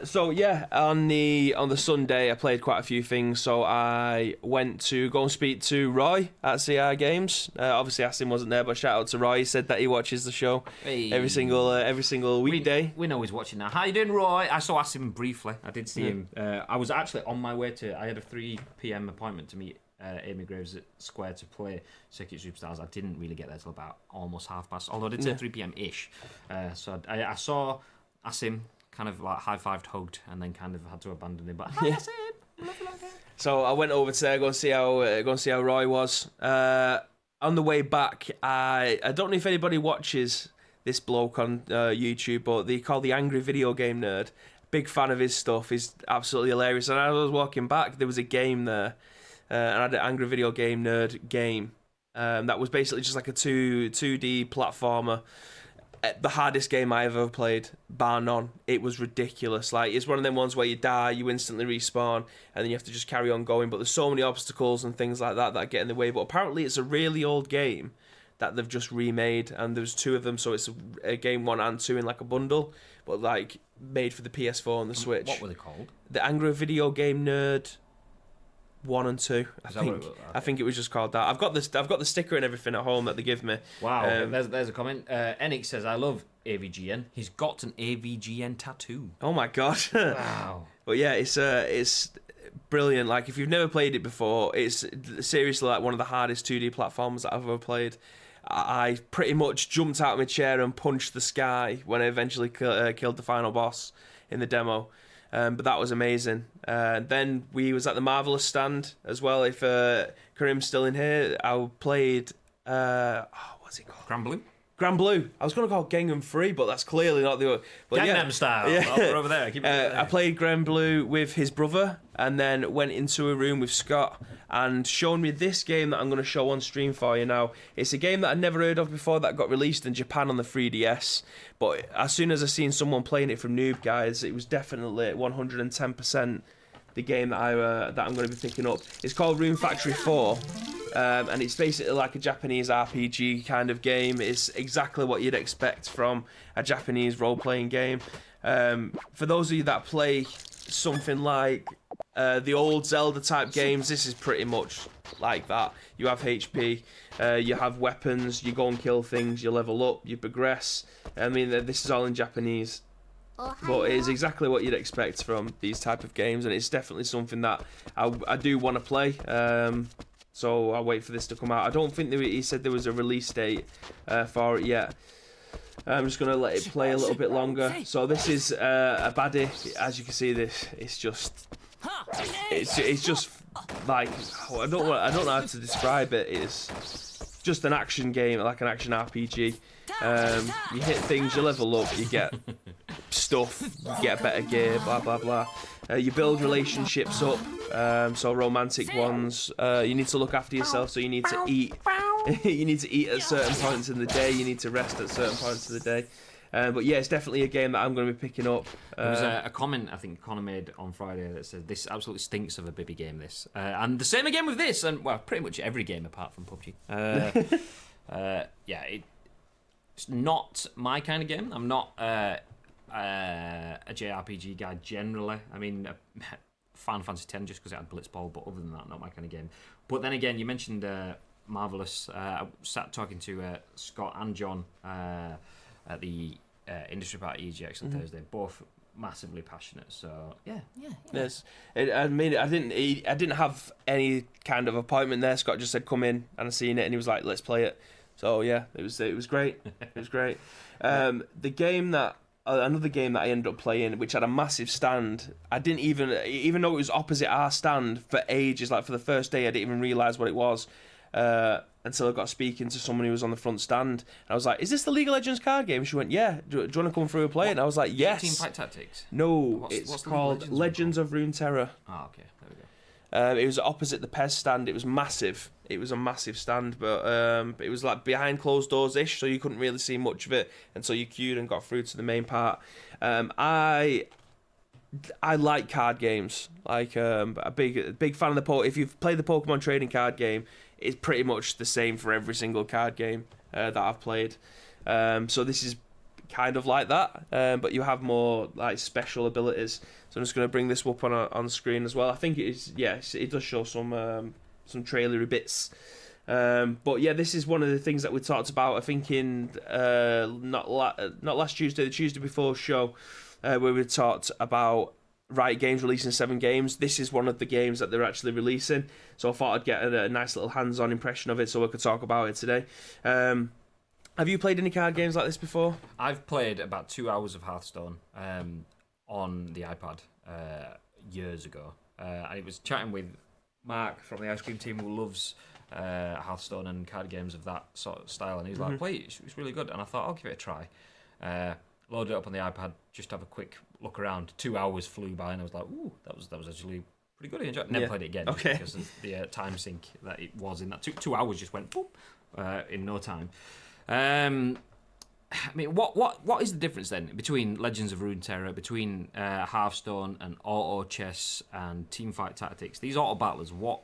So yeah, on the Sunday, I played quite a few things. So I went to go and speak to Roy at CR Games. Obviously, Asim wasn't there, but shout out to Roy. He said that he watches the show every single weekday. We know he's watching now. How you doing, Roy? I saw Asim briefly. I did see him. I was actually on my way to. I had a 3 p.m. appointment to meet Amy Graves at Square to play Circuit Superstars. I didn't really get there till about almost 5:30, although I did say 3 p.m. ish. So I saw Asim kind of like high-fived, hugged, and then kind of had to abandon him. But hi, Asim. So I went over to there, go and see how Roy was. On the way back, I don't know if anybody watches this bloke on YouTube, but they call the Angry Video Game Nerd. Big fan of his stuff. He's absolutely hilarious. And as I was walking back, there was a game there. And I had an Angry Video Game Nerd game that was basically just like a 2D platformer. The hardest game I ever played, bar none. It was ridiculous. Like, it's one of them ones where you die, you instantly respawn, and then you have to just carry on going. But there's so many obstacles and things like that get in the way. But apparently it's a really old game that they've just remade, and there's 2 of them, so it's a game 1 and 2 in like a bundle, but like made for the PS4 and the Switch. What were they called? The Angry Video Game Nerd 1 and 2. I think it was just called that. I've got the sticker and everything at home that they give me. Wow, there's a comment. Enix says, I love AVGN. He's got an AVGN tattoo. Oh my god. Wow. But yeah, it's brilliant. Like, if you've never played it before, it's seriously like one of the hardest 2D platforms that I've ever played. I pretty much jumped out of my chair and punched the sky when I eventually killed the final boss in the demo. But that was amazing. Then we was at the Marvelous stand as well. If Karim's still in here, I played what's it called? Granblue. Grand Blue. I was going to call Gangnam 3, but that's clearly not the... But Gangnam Style. Yeah. Oh, we're over there. Keep it over there. I played Grand Blue with his brother and then went into a room with Scott and shown me this game that I'm going to show on stream for you now. It's a game that I'd never heard of before that got released in Japan on the 3DS. But as soon as I seen someone playing it from Noob Guys, it was definitely 110% the game that I'm going to be picking up. It's called Rune Factory 4. And it's basically like a Japanese RPG kind of game. It's exactly what you'd expect from a Japanese role-playing game. For those of you that play something like the old Zelda-type games, this is pretty much like that. You have HP, you have weapons, you go and kill things, you level up, you progress. I mean, this is all in Japanese. But it is exactly what you'd expect from these type of games, and it's definitely something that I do want to play. So I'll wait for this to come out. I don't think he said there was a release date for it yet. I'm just going to let it play a little bit longer. So this is a baddie. As you can see, it's just like I don't know how to describe it. It's just an action game, like an action RPG. You hit things, you level up, you get stuff, you get better gear, blah blah blah. You build relationships up, so romantic ones. You need to look after yourself, so you need to eat. You need to eat at certain points in the day. You need to rest at certain points of the day. But yeah, it's definitely a game that I'm going to be picking up. There was a comment I think Connor made on Friday that said this absolutely stinks of a Bibby game. This and the same again with this, and well, pretty much every game apart from PUBG. Yeah, it's not my kind of game. I'm not a JRPG guy generally. I mean, Final Fantasy X just because it had Blitzball, but other than that, not my kind of game. But then again, you mentioned Marvelous. I sat talking to Scott and John at the industry party EGX on Thursday. Both massively passionate. So yeah. Yes, I mean, I didn't have any kind of appointment there. Scott just said come in, and I seen it, and he was like, "Let's play it." So yeah, it was great. It was great. The game that. Another game that I ended up playing, which had a massive stand. I didn't even though it was opposite our stand for ages. Like for the first day, I didn't even realise what it was until I got speaking to someone who was on the front stand. And I was like, "Is this the League of Legends card game?" She went, "Yeah. Do you want to come through and play it?" And I was like, "Yes." Teamfight Tactics. No, it's called Legends of Runeterra. Oh, okay. There we go. It was opposite the PES stand. It was massive. It was a massive stand, but it was like behind closed doors-ish, so you couldn't really see much of it until you queued and got through to the main part. I like card games. Like a big fan of the If you've played the Pokemon trading card game, it's pretty much the same for every single card game that I've played. So this is kind of like that, but you have more like special abilities. So I'm just going to bring this up on the screen as well. I think it is. Yes, it does show some trailery bits. But yeah, this is one of the things that we talked about. I think in not last Tuesday, the Tuesday before show, where we talked about Riot Games releasing 7 games. This is one of the games that they're actually releasing. So I thought I'd get a nice little hands-on impression of it, so we could talk about it today. Have you played any card games like this before? I've played about 2 hours of Hearthstone on the iPad years ago. I was chatting with Mark from the ice cream team who loves Hearthstone and card games of that sort of style, and he was like, "Wait, it's really good." And I thought, I'll give it a try. Loaded it up on the iPad, just have a quick look around. 2 hours flew by, and I was like, "Ooh, that was actually pretty good." I enjoyed it. Never played it again because of the time sink that it was in that. 2 hours just went boop, in no time. I mean, what is the difference then between Legends of Runeterra, between Hearthstone and Auto Chess and Teamfight Tactics? These auto battlers, what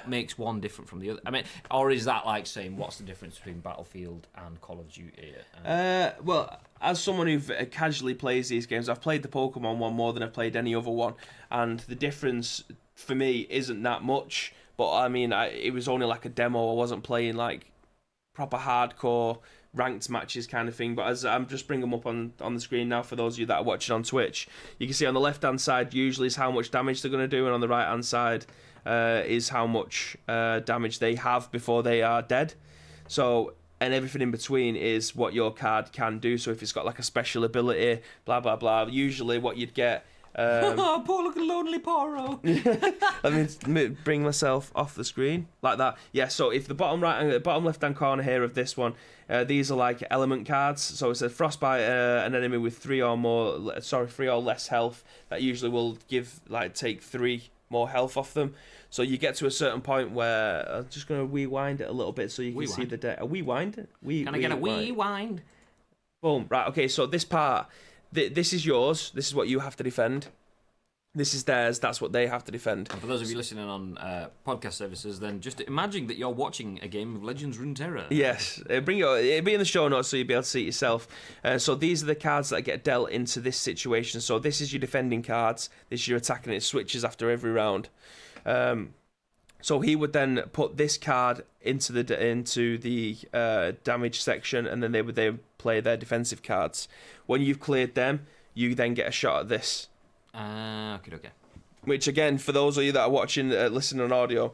makes one different from the other? I mean, or is that like saying what's the difference between Battlefield and Call of Duty? Well, as someone who casually plays these games, I've played the Pokemon one more than I've played any other one, and the difference for me isn't that much. But I mean, it was only like a demo. I wasn't playing like proper hardcore ranked matches kind of thing, but as I'm just bringing them up on the screen now for those of you that are watching on Twitch, you can see on the left hand side usually is how much damage they're going to do, and on the right hand side is how much damage they have before they are dead. So, and everything in between is what your card can do. So if it's got like a special ability, blah blah blah, usually what you'd get Poor little lonely Poro. Let me bring myself off the screen like that. Yeah. So if the bottom left-hand corner here of this one, these are like element cards. So it says frostbite an enemy with 3 or less health. That usually will take 3 more health off them. So you get to a certain point where I'm just going to rewind it a little bit so you can see the deck. A rewind? Can I get a rewind? Boom. Right. Okay. So this part. This is yours. This is what you have to defend. This is theirs. That's what they have to defend. And for those of you listening on podcast services, then just imagine that you're watching a game of Legends Runeterra. Yes. It'll be in the show notes so you'll be able to see it yourself. So these are the cards that get dealt into this situation. So this is your defending cards. This is your attacking. It switches after every round. So he would then put this card into the damage section, and then they would play their defensive cards. When you've cleared them, you then get a shot at this. Okay. Which again, for those of you that are watching, listening on audio,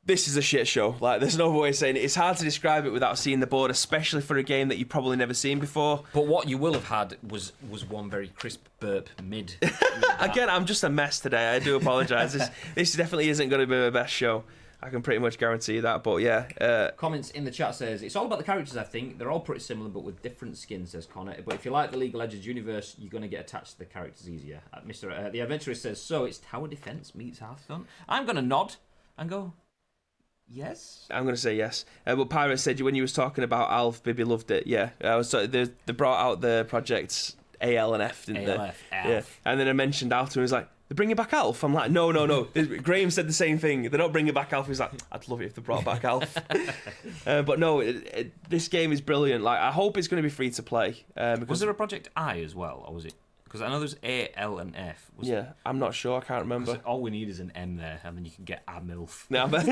this is a shit show. Like, there's no way of saying it. It's hard to describe it without seeing the board, especially for a game that you've probably never seen before. But what you will have had was one very crisp burp mid. Again, I'm just a mess today. I do apologise. This definitely isn't going to be my best show. I can pretty much guarantee that, but yeah. Comments in the chat says, it's all about the characters, I think. They're all pretty similar, but with different skins, says Connor. But if you like the League of Legends universe, you're going to get attached to the characters easier. The Adventurer says, so it's tower defense meets Hearthstone? I'm going to nod and go, yes? I'm going to say yes. But Pirate said, when you was talking about Alf, Bibby loved it. Yeah, they brought out the projects AL and F, didn't they? Alf. Yeah. And then I mentioned Alf, and he was like, they're bringing back Alf. I'm like, no. Graham said the same thing. They're not bringing back Alf. He's like, I'd love it if they brought back Alf. But no, this game is brilliant. Like, I hope it's going to be free to play. Was there a Project I as well, or was it? Because I know there's A, L, and F. I'm not sure. I can't remember. All we need is an M there, and then you can get a MILF. No, but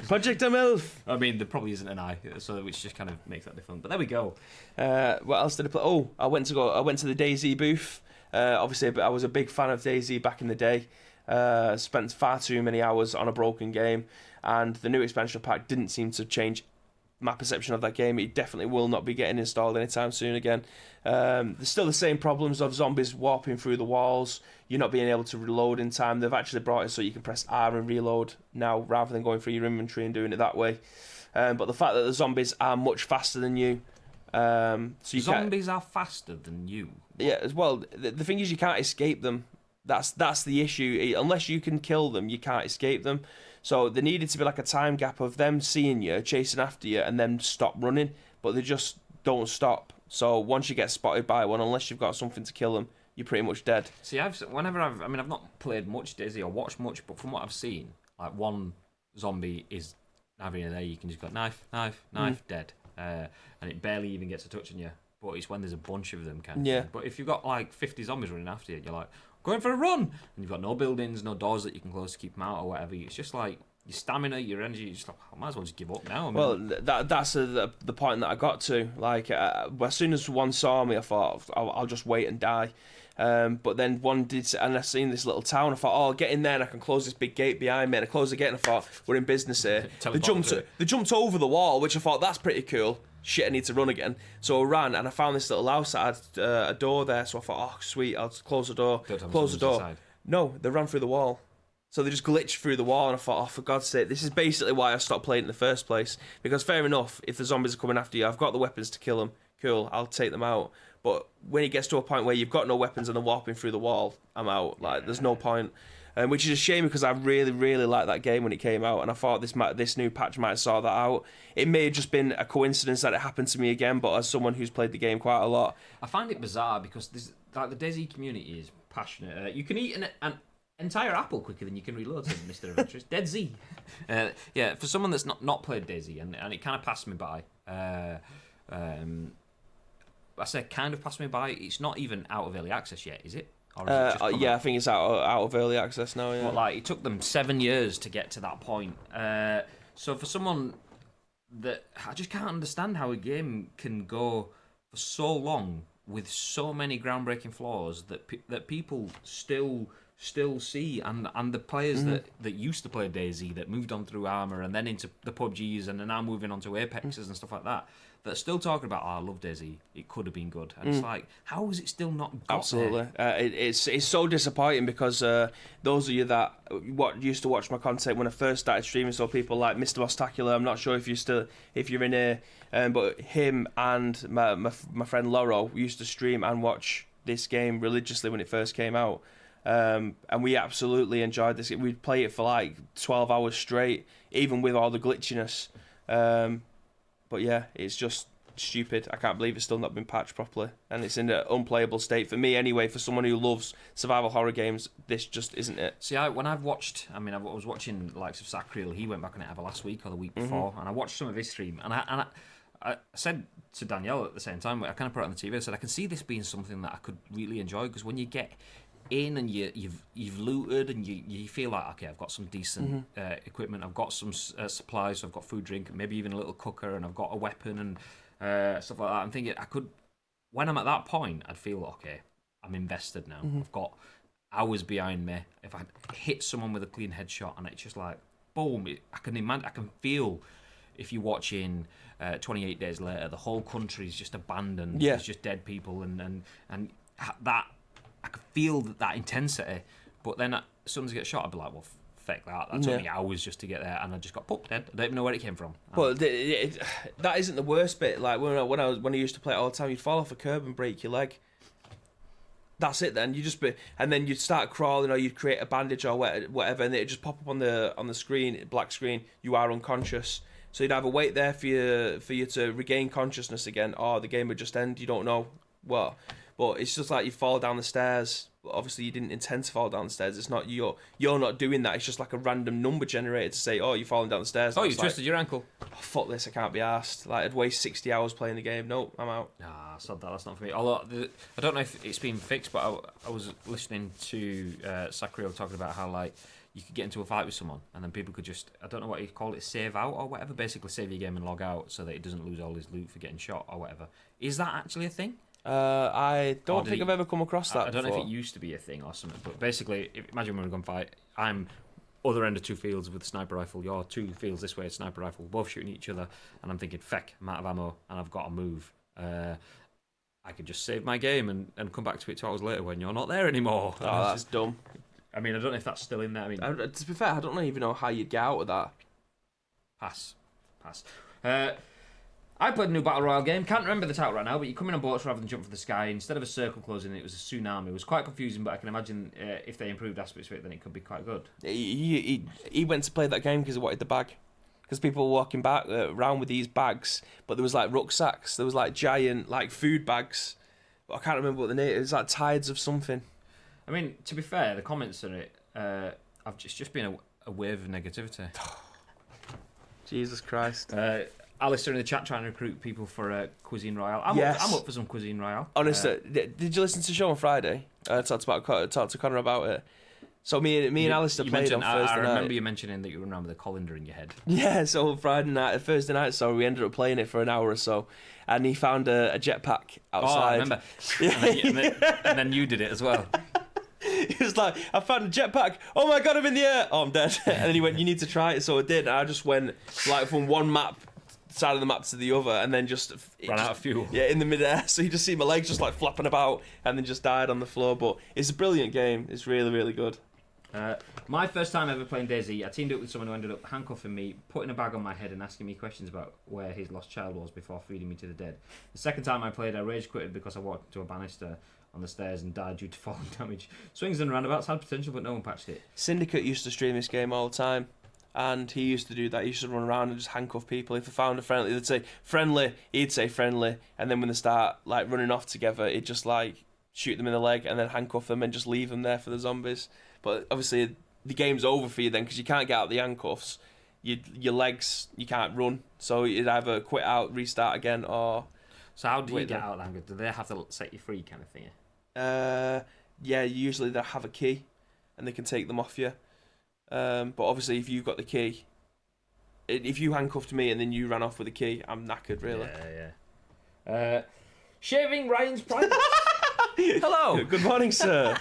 Project MILF. I mean, there probably isn't an I, so which just kind of makes that different. But there we go. What else did I play? Oh, I went to the DayZ booth. Obviously, I was a big fan of DayZ back in the day. Spent far too many hours on a broken game, and the new expansion pack didn't seem to change my perception of that game. It definitely will not be getting installed anytime soon again. There's still the same problems of zombies warping through the walls, you're not being able to reload in time. They've actually brought it so you can press R and reload now rather than going through your inventory and doing it that way. But the fact that the zombies are much faster than you, zombies are faster than you. Yeah, as well. The thing is, you can't escape them. That's the issue. Unless you can kill them, you can't escape them. So there needed to be like a time gap of them seeing you, chasing after you, and then stop running. But they just don't stop. So once you get spotted by one, unless you've got something to kill them, you're pretty much dead. See, I've not played much DayZ or watched much, but from what I've seen, like one zombie is having there, you can just go knife, dead, and it barely even gets a touch on you. But it's when there's a bunch of them, kind of thing. But if you've got like 50 zombies running after you, you're like, going for a run! And you've got no buildings, no doors that you can close to keep them out or whatever. It's just like your stamina, your energy, you're just like, I might as well just give up now. That's the point that I got to. Like, as soon as one saw me, I thought, I'll just wait and die. But then one did, and I seen this little town. I thought, I'll get in there and I can close this big gate behind me. And I closed the gate and I thought, we're in business here. They jumped over the wall, which I thought, that's pretty cool. Shit, I need to run again. So I ran and I found this little house that had a door there. So I thought, oh, sweet, I'll close the door. Close the door. Inside. No, they ran through the wall. So they just glitched through the wall, and I thought, oh, for God's sake, this is basically why I stopped playing in the first place. Because fair enough, if the zombies are coming after you, I've got the weapons to kill them. Cool, I'll take them out. But when it gets to a point where you've got no weapons and they're warping through the wall, I'm out. Like, there's no point. Which is a shame because I really, really liked that game when it came out, and I thought this new patch might have sorted that out. It may have just been a coincidence that it happened to me again, but as someone who's played the game quite a lot, I find it bizarre because this, like, the DayZ community is passionate. You can eat an entire apple quicker than you can reload, says Mr. Adventurous. Dead Z. Yeah, for someone that's not played DayZ, and it kind of passed me by. I say kind of passed me by. It's not even out of early access yet, is it? Yeah, I think it's out of early access now. Yeah. But like, it took them 7 years to get to that point. So for someone that I just can't understand how a game can go for so long with so many groundbreaking flaws that people still see, and the players that used to play DayZ that moved on through Armour and then into the PUBGs and are now moving on to Apexes and stuff like that. that are still talking about, oh, I love DayZ, it could have been good. And it's like, how is it still not got Absolutely. there? It's so disappointing because those of you that used to watch my content when I first started streaming, so people like Mr. Mostacular, I'm not sure if you're in here, but him and my friend Loro used to stream and watch this game religiously when it first came out. And we absolutely enjoyed this. We'd play it for like 12 hours straight, even with all the glitchiness. But yeah, it's just stupid. I can't believe it's still not been patched properly, and it's in an unplayable state for me anyway. For someone who loves survival horror games, this just isn't it. See, I was watching the likes of Sacriel. He went back on it either last week or the week before, and I watched some of his stream, and I said to Danielle at the same time, I kind of put it on the TV. I said I can see this being something that I could really enjoy, because when you get in and you've looted and you feel like, okay, I've got some decent equipment, I've got some supplies, so I've got food, drink, maybe even a little cooker, and I've got a weapon and stuff like that. I'm thinking when I'm at that point, I'd feel, okay, I'm invested now. I've got hours behind me. If I hit someone with a clean headshot and it's just like boom, I can feel, if you're watching 28 Days Later, the whole country's just abandoned. Yeah. There's just dead people, and that, I could feel that intensity. But then as soon as I get shot, I'd be like, well, fuck that. That took me hours just to get there, and I just got popped dead. I don't even know where it came from. But that isn't the worst bit. Like when I used to play it all the time, you'd fall off a curb and break your leg. That's it. Then and then you'd start crawling, or you'd create a bandage or whatever, and it'd just pop up on the screen, black screen. You are unconscious. So you'd either wait there for you to regain consciousness again, or the game would just end. You don't know what. But it's just like you fall down the stairs. Obviously, you didn't intend to fall down the stairs. It's not you're not doing that. It's just like a random number generated to say, oh, you're falling down the stairs. Oh, you twisted your ankle. Oh, fuck this, I can't be arsed. Like, I'd waste 60 hours playing the game. Nope, I'm out. Nah, that's not for me. Although, I don't know if it's been fixed, but I was listening to Sacriel talking about how, like, you could get into a fight with someone, and then people could just, I don't know what he called it, save out or whatever, basically save your game and log out so that it doesn't lose all his loot for getting shot or whatever. Is that actually a thing? I don't think I've ever come across that I don't before. know if it used to be a thing or something, but basically, imagine we're in a gunfight. I'm other end of two fields with a sniper rifle. You're two fields this way, sniper rifle. We're both shooting each other, and I'm thinking, feck, I'm out of ammo, and I've got to move. I could just save my game and come back to it 2 hours later when you're not there anymore. Oh, that's dumb. I mean, I don't know if that's still in there. I mean, to be fair, I don't even know how you'd get out of that. Pass. I played a new Battle Royale game. Can't remember the title right now, but you come in on boats rather than jump for the sky. Instead of a circle closing, it was a tsunami. It was quite confusing, but I can imagine if they improved aspects of it, then it could be quite good. He went to play that game because he wanted the bag. Because people were walking back around with these bags, but there was like rucksacks. There was like giant like food bags. But I can't remember what the name. It was like tides of something. I mean, to be fair, the comments on it, it's just been a wave of negativity. Jesus Christ. Alistair in the chat trying to recruit people for Cuisine Royale. I'm up for some Cuisine Royale. Honestly, did you listen to the show on Friday? I talked to Connor about it. So me and Alistair played on Thursday night. I remember you mentioning that you were around with a colander in your head. Yeah, so Thursday night, so we ended up playing it for an hour or so, and he found a jetpack outside. Oh, I remember. and then you did it as well. He was like, I found a jetpack. Oh my god, I'm in the air. Oh, I'm dead. And then he went, you need to try it. So I did. And I just went like from one side of the map to the other, and then just ran out of fuel. Yeah, in the midair. So you just see my legs just like flapping about, and then just died on the floor. But it's a brilliant game. It's really, really good. My first time ever playing DayZ, I teamed up with someone who ended up handcuffing me, putting a bag on my head, and asking me questions about where his lost child was before feeding me to the dead. The second time I played, I rage quitted because I walked into a banister on the stairs and died due to falling damage. Swings and roundabouts had potential, but no one patched it. Syndicate used to stream this game all the time, and he used to do that. He used to run around and just handcuff people. If they found a friendly, they'd say friendly, he'd say friendly, and then when they start like running off together, he'd just like shoot them in the leg and then handcuff them and just leave them there for the zombies. But obviously the game's over for you then, because you can't get out of the handcuffs. Your legs, you can't run, so you'd either quit out, restart again, or... So how do you get out of the handcuffs? Do they have to set you free kind of thing? Yeah, usually they have a key and they can take them off you. But obviously if you've got the key, if you handcuffed me and then you ran off with the key, I'm knackered, really. Yeah. Shaving Ryan's privates. Hello. Good morning, sir.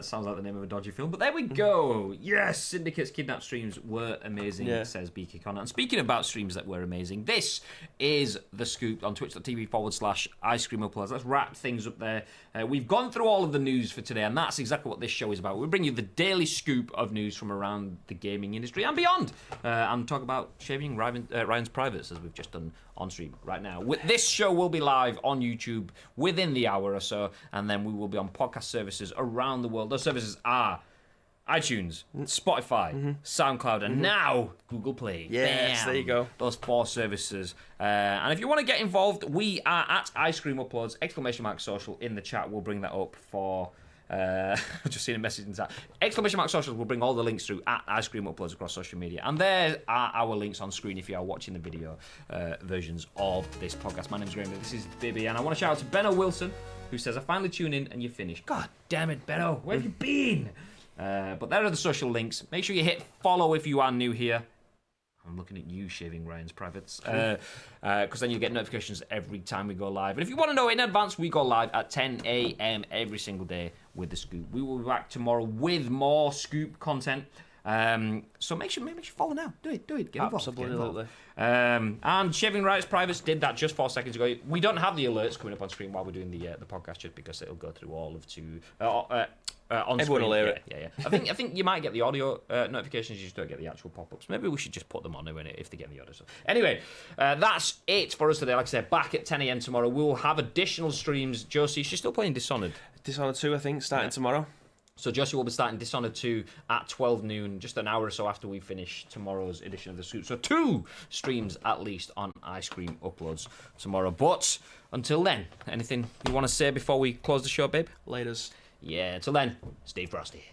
Sounds like the name of a dodgy film, but there we go. Yes, Syndicate's Kidnap streams were amazing, says BK Connor. And speaking about streams that were amazing, this is The Scoop on twitch.tv/Ice Cream Uploads. Let's wrap things up there. We've gone through all of the news for today, and that's exactly what this show is about. We bring you the daily scoop of news from around the gaming industry and beyond, and talk about shaving Ryan's privates, as we've just done on stream right now. This show will be live on YouTube within the hour or so, and then we will be on podcast services around the world. Those services are iTunes, Spotify, SoundCloud, and now Google Play. Yes, there you go. Those 4 services. And if you want to get involved, we are at Ice Cream Uploads, !social in the chat. We'll bring that up for... I've just seen a message in the chat. !social will bring all the links through at Ice Cream Uploads across social media. And there are our links on screen if you are watching the video versions of this podcast. My name's Graham, this is Bibby, and I want to shout out to Benno Wilson, who says, I finally tune in and you finished. God damn it, Benno, where have you been? But there are the social links. Make sure you hit follow if you are new here. I'm looking at you shaving Ryan's privates. Because then you get notifications every time we go live. And if you want to know in advance, we go live at 10 a.m. every single day with The Scoop. We will be back tomorrow with more Scoop content. So make sure follow now. Do it. Get involved. Absolutely. And Shaving Ryan's privates did that just 4 seconds ago. We don't have the alerts coming up on screen while we're doing the podcast, just because it'll go through all of on Everyone screen. Will hear it. Yeah. I think you might get the audio notifications. You just don't get the actual pop-ups. Maybe we should just put them on if they get the audio. So anyway, that's it for us today. Like I said, back at 10 a.m. tomorrow. We will have additional streams. Josie, she's still playing Dishonored. Dishonored 2, I think, starting tomorrow. So Josie will be starting Dishonored 2 at 12 noon, just an hour or so after we finish tomorrow's edition of The Scoop. So 2 streams at least on Ice Cream Uploads tomorrow. But until then, anything you want to say before we close the show, babe? Laters. Yeah, until then, stay frosty.